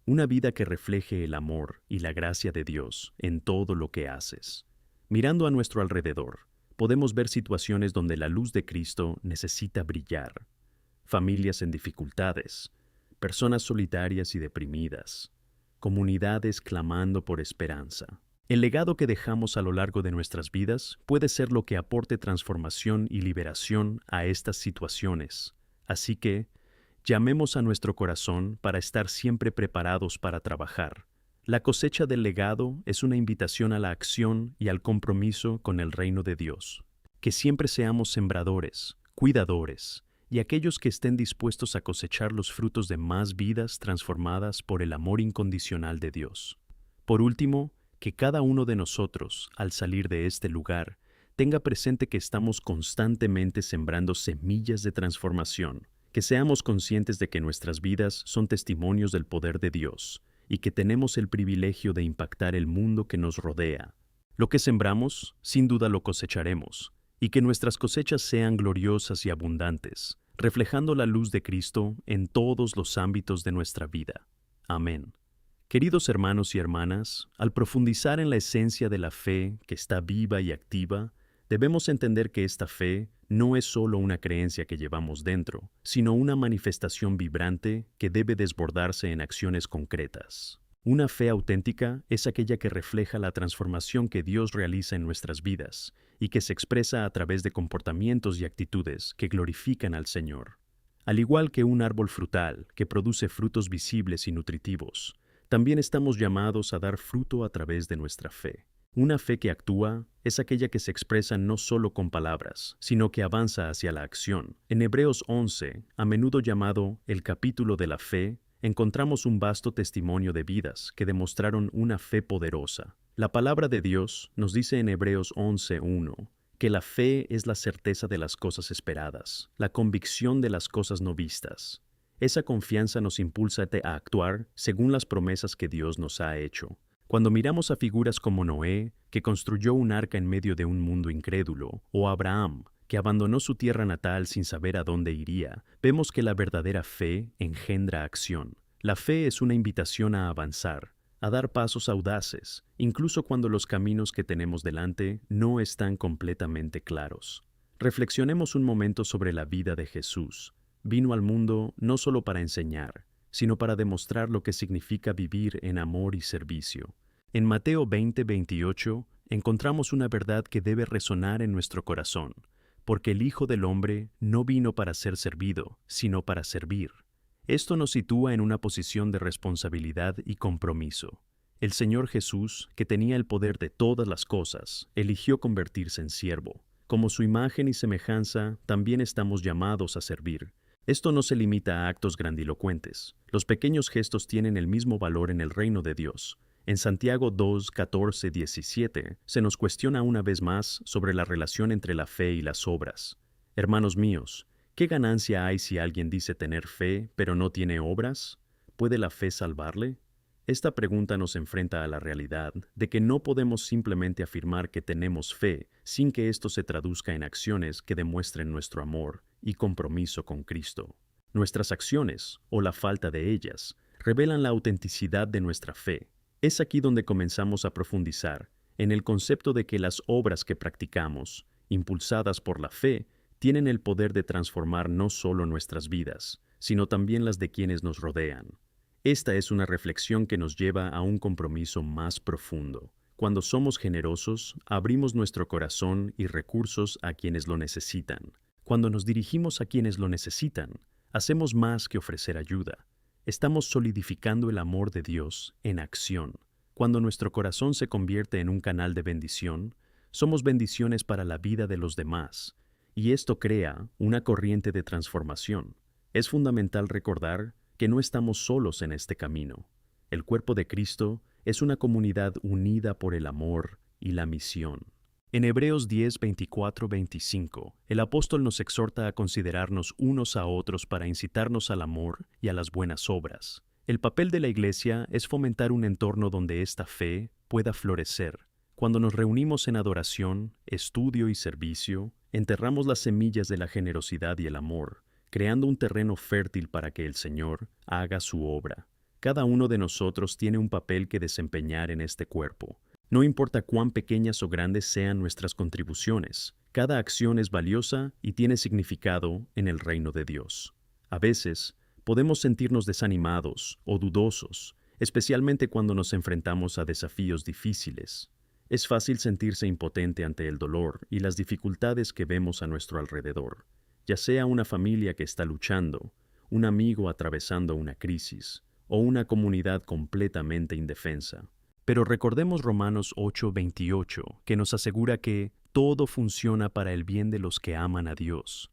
Una vida que refleje el amor y la gracia de Dios en todo lo que haces. Mirando a nuestro alrededor, podemos ver situaciones donde la luz de Cristo necesita brillar. Familias en dificultades, personas solitarias y deprimidas, comunidades clamando por esperanza. El legado que dejamos a lo largo de nuestras vidas puede ser lo que aporte transformación y liberación a estas situaciones. Así que, llamemos a nuestro corazón para estar siempre preparados para trabajar. La cosecha del legado es una invitación a la acción y al compromiso con el reino de Dios. Que siempre seamos sembradores, cuidadores y aquellos que estén dispuestos a cosechar los frutos de más vidas transformadas por el amor incondicional de Dios. Por último, que cada uno de nosotros, al salir de este lugar, tenga presente que estamos constantemente sembrando semillas de transformación, que seamos conscientes de que nuestras vidas son testimonios del poder de Dios y que tenemos el privilegio de impactar el mundo que nos rodea. Lo que sembramos, sin duda lo cosecharemos, y que nuestras cosechas sean gloriosas y abundantes, reflejando la luz de Cristo en todos los ámbitos de nuestra vida. Amén. Queridos hermanos y hermanas, al profundizar en la esencia de la fe que está viva y activa, Debemos entender que esta fe no es solo una creencia que llevamos dentro, sino una manifestación vibrante que debe desbordarse en acciones concretas. Una fe auténtica es aquella que refleja la transformación que Dios realiza en nuestras vidas y que se expresa a través de comportamientos y actitudes que glorifican al Señor. Al igual que un árbol frutal que produce frutos visibles y nutritivos, también estamos llamados a dar fruto a través de nuestra fe. Una fe que actúa es aquella que se expresa no solo con palabras, sino que avanza hacia la acción. En Hebreos 11, a menudo llamado el capítulo de la fe, encontramos un vasto testimonio de vidas que demostraron una fe poderosa. La palabra de Dios nos dice en Hebreos 11:1 que la fe es la certeza de las cosas esperadas, la convicción de las cosas no vistas. Esa confianza nos impulsa a actuar según las promesas que Dios nos ha hecho. Cuando miramos a figuras como Noé, que construyó un arca en medio de un mundo incrédulo, o Abraham, que abandonó su tierra natal sin saber a dónde iría, vemos que la verdadera fe engendra acción. La fe es una invitación a avanzar, a dar pasos audaces, incluso cuando los caminos que tenemos delante no están completamente claros. Reflexionemos un momento sobre la vida de Jesús. Vino al mundo no solo para enseñar, sino para demostrar lo que significa vivir en amor y servicio. En Mateo 20:28 encontramos una verdad que debe resonar en nuestro corazón, porque el Hijo del Hombre no vino para ser servido, sino para servir. Esto nos sitúa en una posición de responsabilidad y compromiso. El Señor Jesús, que tenía el poder de todas las cosas, eligió convertirse en siervo. Como su imagen y semejanza, también estamos llamados a servir. Esto no se limita a actos grandilocuentes. Los pequeños gestos tienen el mismo valor en el reino de Dios. En Santiago 2:14-17 se nos cuestiona una vez más sobre la relación entre la fe y las obras. Hermanos míos, ¿qué ganancia hay si alguien dice tener fe pero no tiene obras? ¿Puede la fe salvarle? Esta pregunta nos enfrenta a la realidad de que no podemos simplemente afirmar que tenemos fe sin que esto se traduzca en acciones que demuestren nuestro amor y compromiso con Cristo. Nuestras acciones, o la falta de ellas, revelan la autenticidad de nuestra fe. Es aquí donde comenzamos a profundizar en el concepto de que las obras que practicamos, impulsadas por la fe, tienen el poder de transformar no solo nuestras vidas, sino también las de quienes nos rodean. Esta es una reflexión que nos lleva a un compromiso más profundo. Cuando somos generosos, abrimos nuestro corazón y recursos a quienes lo necesitan. Cuando nos dirigimos a quienes lo necesitan, hacemos más que ofrecer ayuda. Estamos solidificando el amor de Dios en acción. Cuando nuestro corazón se convierte en un canal de bendición, somos bendiciones para la vida de los demás, y esto crea una corriente de transformación. Es fundamental recordar que no estamos solos en este camino. El cuerpo de Cristo es una comunidad unida por el amor y la misión. En Hebreos 10:24-25, el apóstol nos exhorta a considerarnos unos a otros para incitarnos al amor y a las buenas obras. El papel de la Iglesia es fomentar un entorno donde esta fe pueda florecer. Cuando nos reunimos en adoración, estudio y servicio, enterramos las semillas de la generosidad y el amor, creando un terreno fértil para que el Señor haga su obra. Cada uno de nosotros tiene un papel que desempeñar en este cuerpo. No importa cuán pequeñas o grandes sean nuestras contribuciones, cada acción es valiosa y tiene significado en el reino de Dios. A veces, podemos sentirnos desanimados o dudosos, especialmente cuando nos enfrentamos a desafíos difíciles. Es fácil sentirse impotente ante el dolor y las dificultades que vemos a nuestro alrededor, ya sea una familia que está luchando, un amigo atravesando una crisis, o una comunidad completamente indefensa. Pero recordemos Romanos 8:28, que nos asegura que todo funciona para el bien de los que aman a Dios.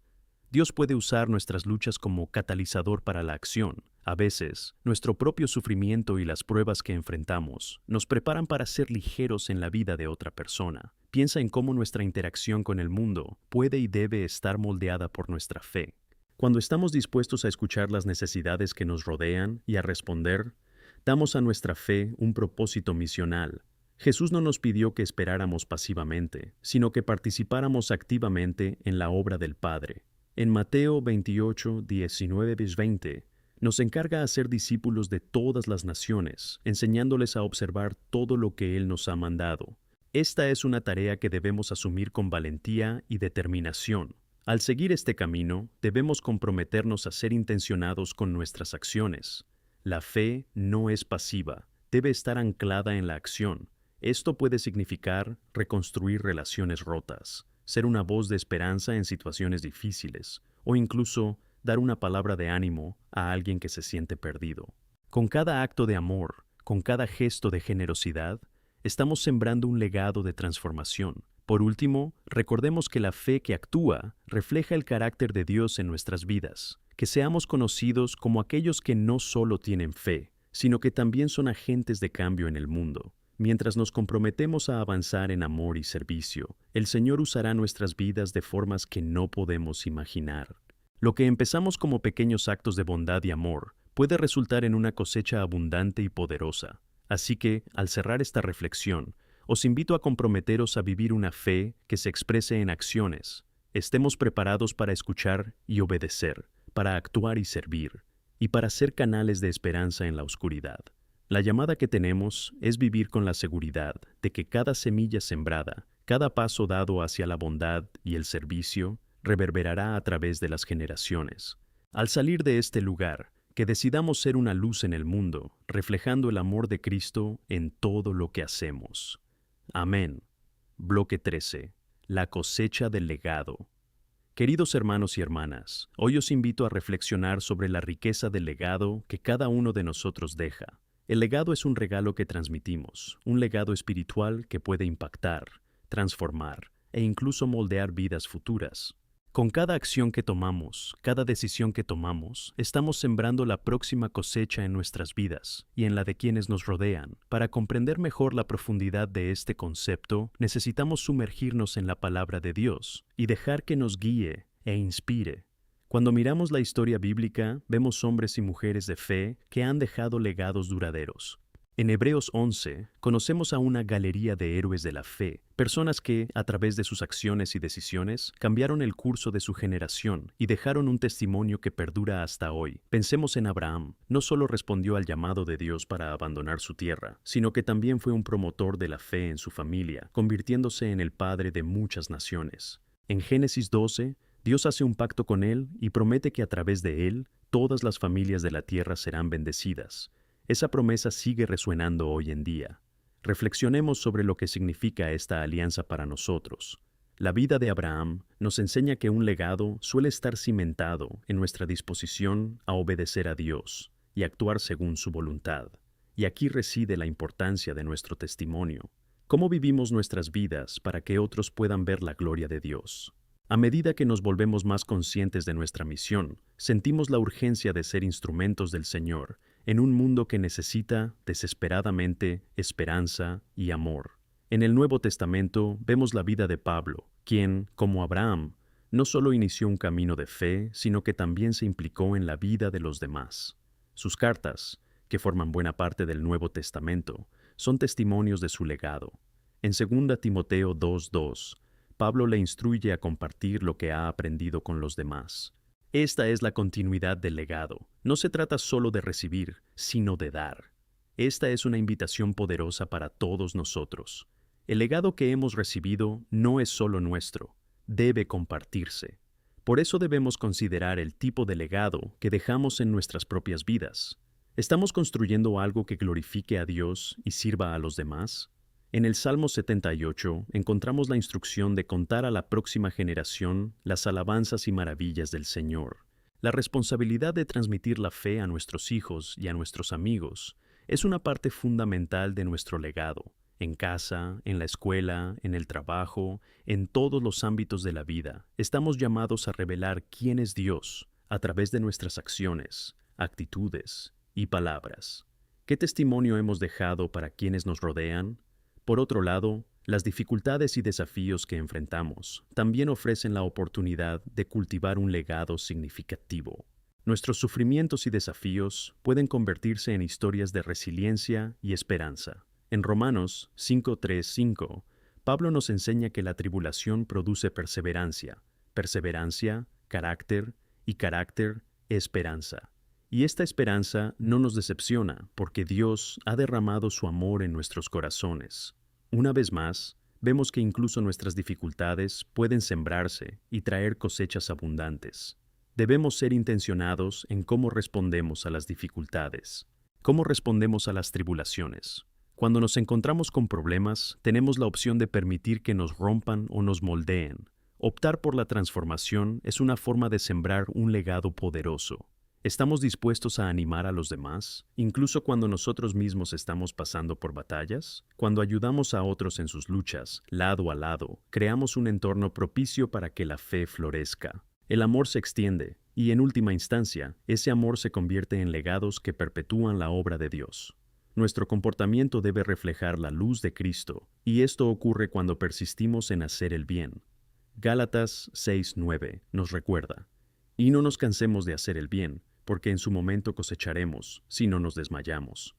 Dios puede usar nuestras luchas como catalizador para la acción. A veces, nuestro propio sufrimiento y las pruebas que enfrentamos nos preparan para ser ligeros en la vida de otra persona. Piensa en cómo nuestra interacción con el mundo puede y debe estar moldeada por nuestra fe. Cuando estamos dispuestos a escuchar las necesidades que nos rodean y a responder, damos a nuestra fe un propósito misional. Jesús no nos pidió que esperáramos pasivamente, sino que participáramos activamente en la obra del Padre. En Mateo 28:19-20, nos encarga a ser discípulos de todas las naciones, enseñándoles a observar todo lo que Él nos ha mandado. Esta es una tarea que debemos asumir con valentía y determinación. Al seguir este camino, debemos comprometernos a ser intencionados con nuestras acciones. La fe no es pasiva, debe estar anclada en la acción. Esto puede significar reconstruir relaciones rotas, ser una voz de esperanza en situaciones difíciles, o incluso dar una palabra de ánimo a alguien que se siente perdido. Con cada acto de amor, con cada gesto de generosidad, estamos sembrando un legado de transformación. Por último, recordemos que la fe que actúa refleja el carácter de Dios en nuestras vidas, que seamos conocidos como aquellos que no solo tienen fe, sino que también son agentes de cambio en el mundo. Mientras nos comprometemos a avanzar en amor y servicio, el Señor usará nuestras vidas de formas que no podemos imaginar. Lo que empezamos como pequeños actos de bondad y amor puede resultar en una cosecha abundante y poderosa. Así que, al cerrar esta reflexión, os invito a comprometeros a vivir una fe que se exprese en acciones. Estemos preparados para escuchar y obedecer, para actuar y servir, y para ser canales de esperanza en la oscuridad. La llamada que tenemos es vivir con la seguridad de que cada semilla sembrada, cada paso dado hacia la bondad y el servicio, reverberará a través de las generaciones. Al salir de este lugar, que decidamos ser una luz en el mundo, reflejando el amor de Cristo en todo lo que hacemos. Amén. Bloque 13. La cosecha del legado. Queridos hermanos y hermanas, hoy os invito a reflexionar sobre la riqueza del legado que cada uno de nosotros deja. El legado es un regalo que transmitimos, un legado espiritual que puede impactar, transformar e incluso moldear vidas futuras. Con cada acción que tomamos, cada decisión que tomamos, estamos sembrando la próxima cosecha en nuestras vidas y en la de quienes nos rodean. Para comprender mejor la profundidad de este concepto, necesitamos sumergirnos en la palabra de Dios y dejar que nos guíe e inspire. Cuando miramos la historia bíblica, vemos hombres y mujeres de fe que han dejado legados duraderos. En Hebreos 11, conocemos a una galería de héroes de la fe, personas que, a través de sus acciones y decisiones, cambiaron el curso de su generación y dejaron un testimonio que perdura hasta hoy. Pensemos en Abraham. No solo respondió al llamado de Dios para abandonar su tierra, sino que también fue un promotor de la fe en su familia, convirtiéndose en el padre de muchas naciones. En Génesis 12, Dios hace un pacto con él y promete que a través de él, todas las familias de la tierra serán bendecidas. Esa promesa sigue resuenando hoy en día. Reflexionemos sobre lo que significa esta alianza para nosotros. La vida de Abraham nos enseña que un legado suele estar cimentado en nuestra disposición a obedecer a Dios y actuar según su voluntad. Y aquí reside la importancia de nuestro testimonio. ¿Cómo vivimos nuestras vidas para que otros puedan ver la gloria de Dios? A medida que nos volvemos más conscientes de nuestra misión, sentimos la urgencia de ser instrumentos del Señor en un mundo que necesita desesperadamente esperanza y amor. En el Nuevo Testamento vemos la vida de Pablo, quien, como Abraham, no solo inició un camino de fe, sino que también se implicó en la vida de los demás. Sus cartas, que forman buena parte del Nuevo Testamento, son testimonios de su legado. En 2 Timoteo 2:2, Pablo le instruye a compartir lo que ha aprendido con los demás. Esta es la continuidad del legado. No se trata solo de recibir, sino de dar. Esta es una invitación poderosa para todos nosotros. El legado que hemos recibido no es solo nuestro, debe compartirse. Por eso debemos considerar el tipo de legado que dejamos en nuestras propias vidas. ¿Estamos construyendo algo que glorifique a Dios y sirva a los demás? En el Salmo 78 encontramos la instrucción de contar a la próxima generación las alabanzas y maravillas del Señor. La responsabilidad de transmitir la fe a nuestros hijos y a nuestros amigos es una parte fundamental de nuestro legado. En casa, en la escuela, en el trabajo, en todos los ámbitos de la vida, estamos llamados a revelar quién es Dios a través de nuestras acciones, actitudes y palabras. ¿Qué testimonio hemos dejado para quienes nos rodean? Por otro lado, las dificultades y desafíos que enfrentamos también ofrecen la oportunidad de cultivar un legado significativo. Nuestros sufrimientos y desafíos pueden convertirse en historias de resiliencia y esperanza. En Romanos 5:3-5, Pablo nos enseña que la tribulación produce perseverancia, perseverancia, carácter y carácter, esperanza. Y esta esperanza no nos decepciona porque Dios ha derramado su amor en nuestros corazones. Una vez más, vemos que incluso nuestras dificultades pueden sembrarse y traer cosechas abundantes. Debemos ser intencionados en cómo respondemos a las dificultades, cómo respondemos a las tribulaciones. Cuando nos encontramos con problemas, tenemos la opción de permitir que nos rompan o nos moldeen. Optar por la transformación es una forma de sembrar un legado poderoso. ¿Estamos dispuestos a animar a los demás, incluso cuando nosotros mismos estamos pasando por batallas? Cuando ayudamos a otros en sus luchas, lado a lado, creamos un entorno propicio para que la fe florezca. El amor se extiende, y en última instancia, ese amor se convierte en legados que perpetúan la obra de Dios. Nuestro comportamiento debe reflejar la luz de Cristo, y esto ocurre cuando persistimos en hacer el bien. Gálatas 6:9 nos recuerda: y no nos cansemos de hacer el bien, porque en su momento cosecharemos, si no nos desmayamos.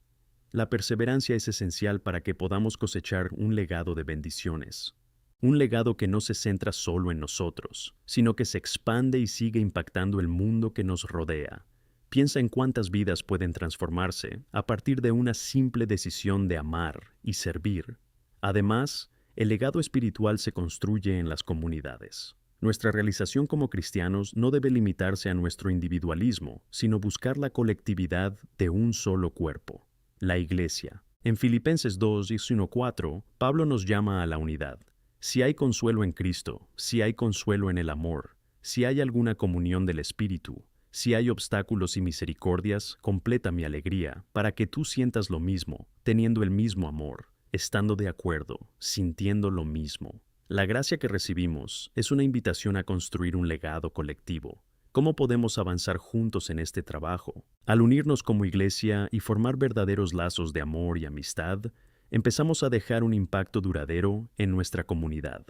La perseverancia es esencial para que podamos cosechar un legado de bendiciones. Un legado que no se centra solo en nosotros, sino que se expande y sigue impactando el mundo que nos rodea. Piensa en cuántas vidas pueden transformarse a partir de una simple decisión de amar y servir. Además, el legado espiritual se construye en las comunidades. Nuestra realización como cristianos no debe limitarse a nuestro individualismo, sino buscar la colectividad de un solo cuerpo, la Iglesia. En Filipenses 2:1-4, Pablo nos llama a la unidad. Si hay consuelo en Cristo, si hay consuelo en el amor, si hay alguna comunión del Espíritu, si hay obstáculos y misericordias, completa mi alegría, para que tú sientas lo mismo, teniendo el mismo amor, estando de acuerdo, sintiendo lo mismo. La gracia que recibimos es una invitación a construir un legado colectivo. ¿Cómo podemos avanzar juntos en este trabajo? Al unirnos como iglesia y formar verdaderos lazos de amor y amistad, empezamos a dejar un impacto duradero en nuestra comunidad.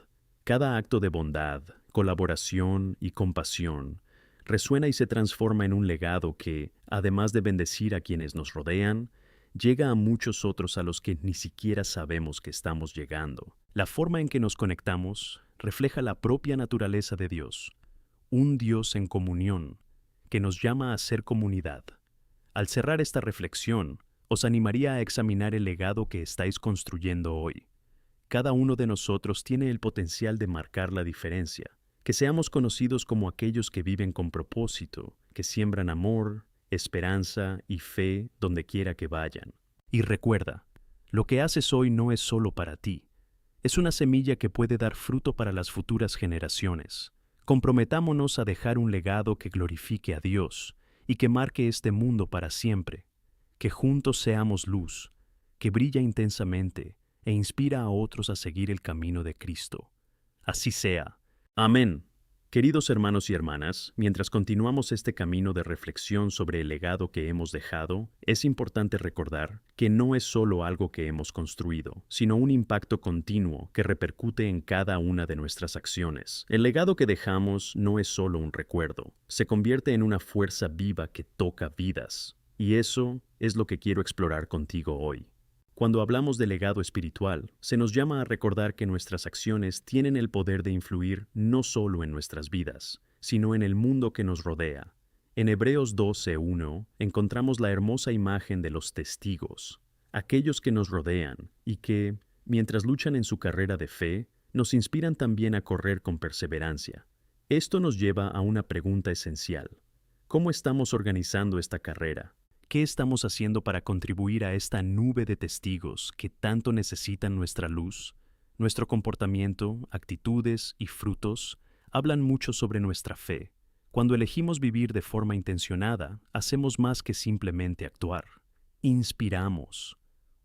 Cada acto de bondad, colaboración y compasión resuena y se transforma en un legado que, además de bendecir a quienes nos rodean, llega a muchos otros a los que ni siquiera sabemos que estamos llegando. La forma en que nos conectamos refleja la propia naturaleza de Dios, un Dios en comunión, que nos llama a ser comunidad. Al cerrar esta reflexión, os animaría a examinar el legado que estáis construyendo hoy. Cada uno de nosotros tiene el potencial de marcar la diferencia, que seamos conocidos como aquellos que viven con propósito, que siembran amor, esperanza y fe donde quiera que vayan. Y recuerda, lo que haces hoy no es solo para ti. Es una semilla que puede dar fruto para las futuras generaciones. Comprometámonos a dejar un legado que glorifique a Dios y que marque este mundo para siempre. Que juntos seamos luz, que brilla intensamente e inspira a otros a seguir el camino de Cristo. Así sea. Amén. Queridos hermanos y hermanas, mientras continuamos este camino de reflexión sobre el legado que hemos dejado, es importante recordar que no es solo algo que hemos construido, sino un impacto continuo que repercute en cada una de nuestras acciones. El legado que dejamos no es solo un recuerdo, se convierte en una fuerza viva que toca vidas. Y eso es lo que quiero explorar contigo hoy. Cuando hablamos de legado espiritual, se nos llama a recordar que nuestras acciones tienen el poder de influir no solo en nuestras vidas, sino en el mundo que nos rodea. En Hebreos 12:1 encontramos la hermosa imagen de los testigos, aquellos que nos rodean y que, mientras luchan en su carrera de fe, nos inspiran también a correr con perseverancia. Esto nos lleva a una pregunta esencial. ¿Cómo estamos organizando esta carrera? ¿Qué estamos haciendo para contribuir a esta nube de testigos que tanto necesitan nuestra luz? Nuestro comportamiento, actitudes y frutos hablan mucho sobre nuestra fe. Cuando elegimos vivir de forma intencionada, hacemos más que simplemente actuar. Inspiramos.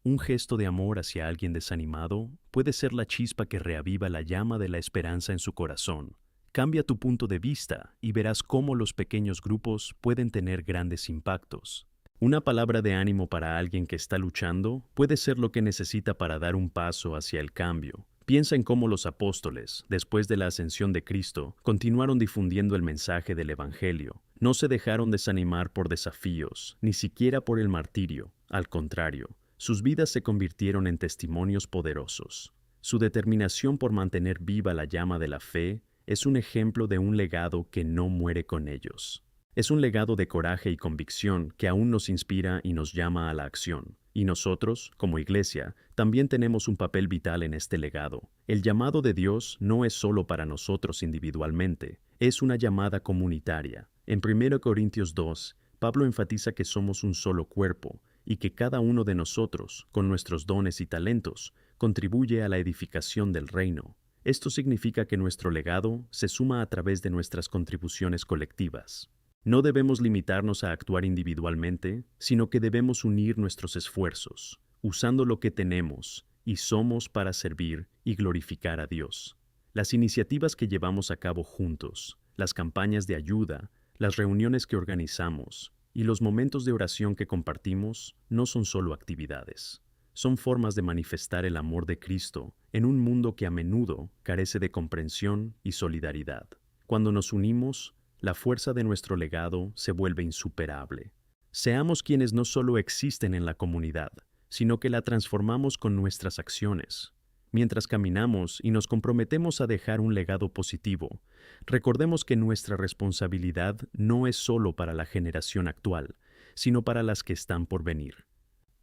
Un gesto de amor hacia alguien desanimado puede ser la chispa que reaviva la llama de la esperanza en su corazón. Cambia tu punto de vista y verás cómo los pequeños grupos pueden tener grandes impactos. Una palabra de ánimo para alguien que está luchando puede ser lo que necesita para dar un paso hacia el cambio. Piensa en cómo los apóstoles, después de la ascensión de Cristo, continuaron difundiendo el mensaje del Evangelio. No se dejaron desanimar por desafíos, ni siquiera por el martirio. Al contrario, sus vidas se convirtieron en testimonios poderosos. Su determinación por mantener viva la llama de la fe es un ejemplo de un legado que no muere con ellos. Es un legado de coraje y convicción que aún nos inspira y nos llama a la acción. Y nosotros, como iglesia, también tenemos un papel vital en este legado. El llamado de Dios no es solo para nosotros individualmente, es una llamada comunitaria. En 1 Corintios 2, Pablo enfatiza que somos un solo cuerpo y que cada uno de nosotros, con nuestros dones y talentos, contribuye a la edificación del reino. Esto significa que nuestro legado se suma a través de nuestras contribuciones colectivas. No debemos limitarnos a actuar individualmente, sino que debemos unir nuestros esfuerzos, usando lo que tenemos y somos para servir y glorificar a Dios. Las iniciativas que llevamos a cabo juntos, las campañas de ayuda, las reuniones que organizamos y los momentos de oración que compartimos no son solo actividades. Son formas de manifestar el amor de Cristo en un mundo que a menudo carece de comprensión y solidaridad. Cuando nos unimos, la fuerza de nuestro legado se vuelve insuperable. Seamos quienes no solo existen en la comunidad, sino que la transformamos con nuestras acciones. Mientras caminamos y nos comprometemos a dejar un legado positivo, recordemos que nuestra responsabilidad no es solo para la generación actual, sino para las que están por venir.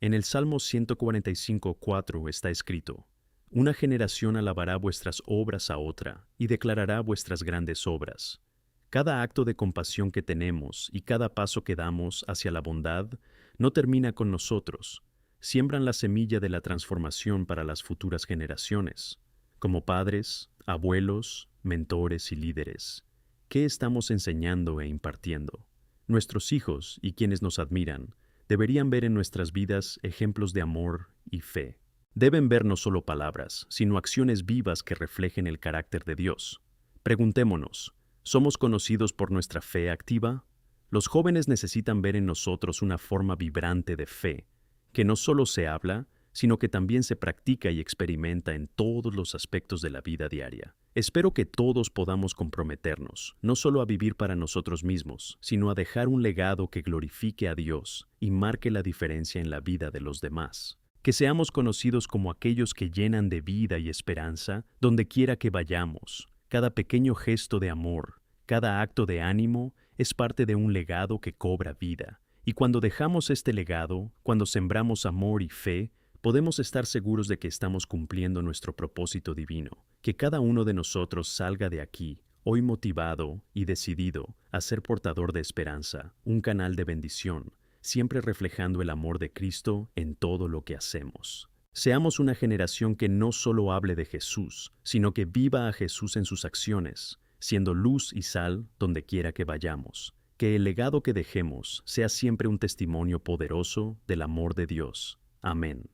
En el Salmo 145:4 está escrito: Una generación alabará vuestras obras a otra y declarará vuestras grandes obras. Cada acto de compasión que tenemos y cada paso que damos hacia la bondad no termina con nosotros, siembran la semilla de la transformación para las futuras generaciones. Como padres, abuelos, mentores y líderes, ¿qué estamos enseñando e impartiendo? Nuestros hijos y quienes nos admiran deberían ver en nuestras vidas ejemplos de amor y fe. Deben ver no solo palabras, sino acciones vivas que reflejen el carácter de Dios. Preguntémonos, ¿somos conocidos por nuestra fe activa? Los jóvenes necesitan ver en nosotros una forma vibrante de fe, que no solo se habla, sino que también se practica y experimenta en todos los aspectos de la vida diaria. Espero que todos podamos comprometernos, no solo a vivir para nosotros mismos, sino a dejar un legado que glorifique a Dios y marque la diferencia en la vida de los demás. Que seamos conocidos como aquellos que llenan de vida y esperanza donde quiera que vayamos. Cada pequeño gesto de amor, cada acto de ánimo es parte de un legado que cobra vida. Y cuando dejamos este legado, cuando sembramos amor y fe, podemos estar seguros de que estamos cumpliendo nuestro propósito divino. Que cada uno de nosotros salga de aquí, hoy motivado y decidido a ser portador de esperanza, un canal de bendición, siempre reflejando el amor de Cristo en todo lo que hacemos. Seamos una generación que no solo hable de Jesús, sino que viva a Jesús en sus acciones, siendo luz y sal donde quiera que vayamos. Que el legado que dejemos sea siempre un testimonio poderoso del amor de Dios. Amén.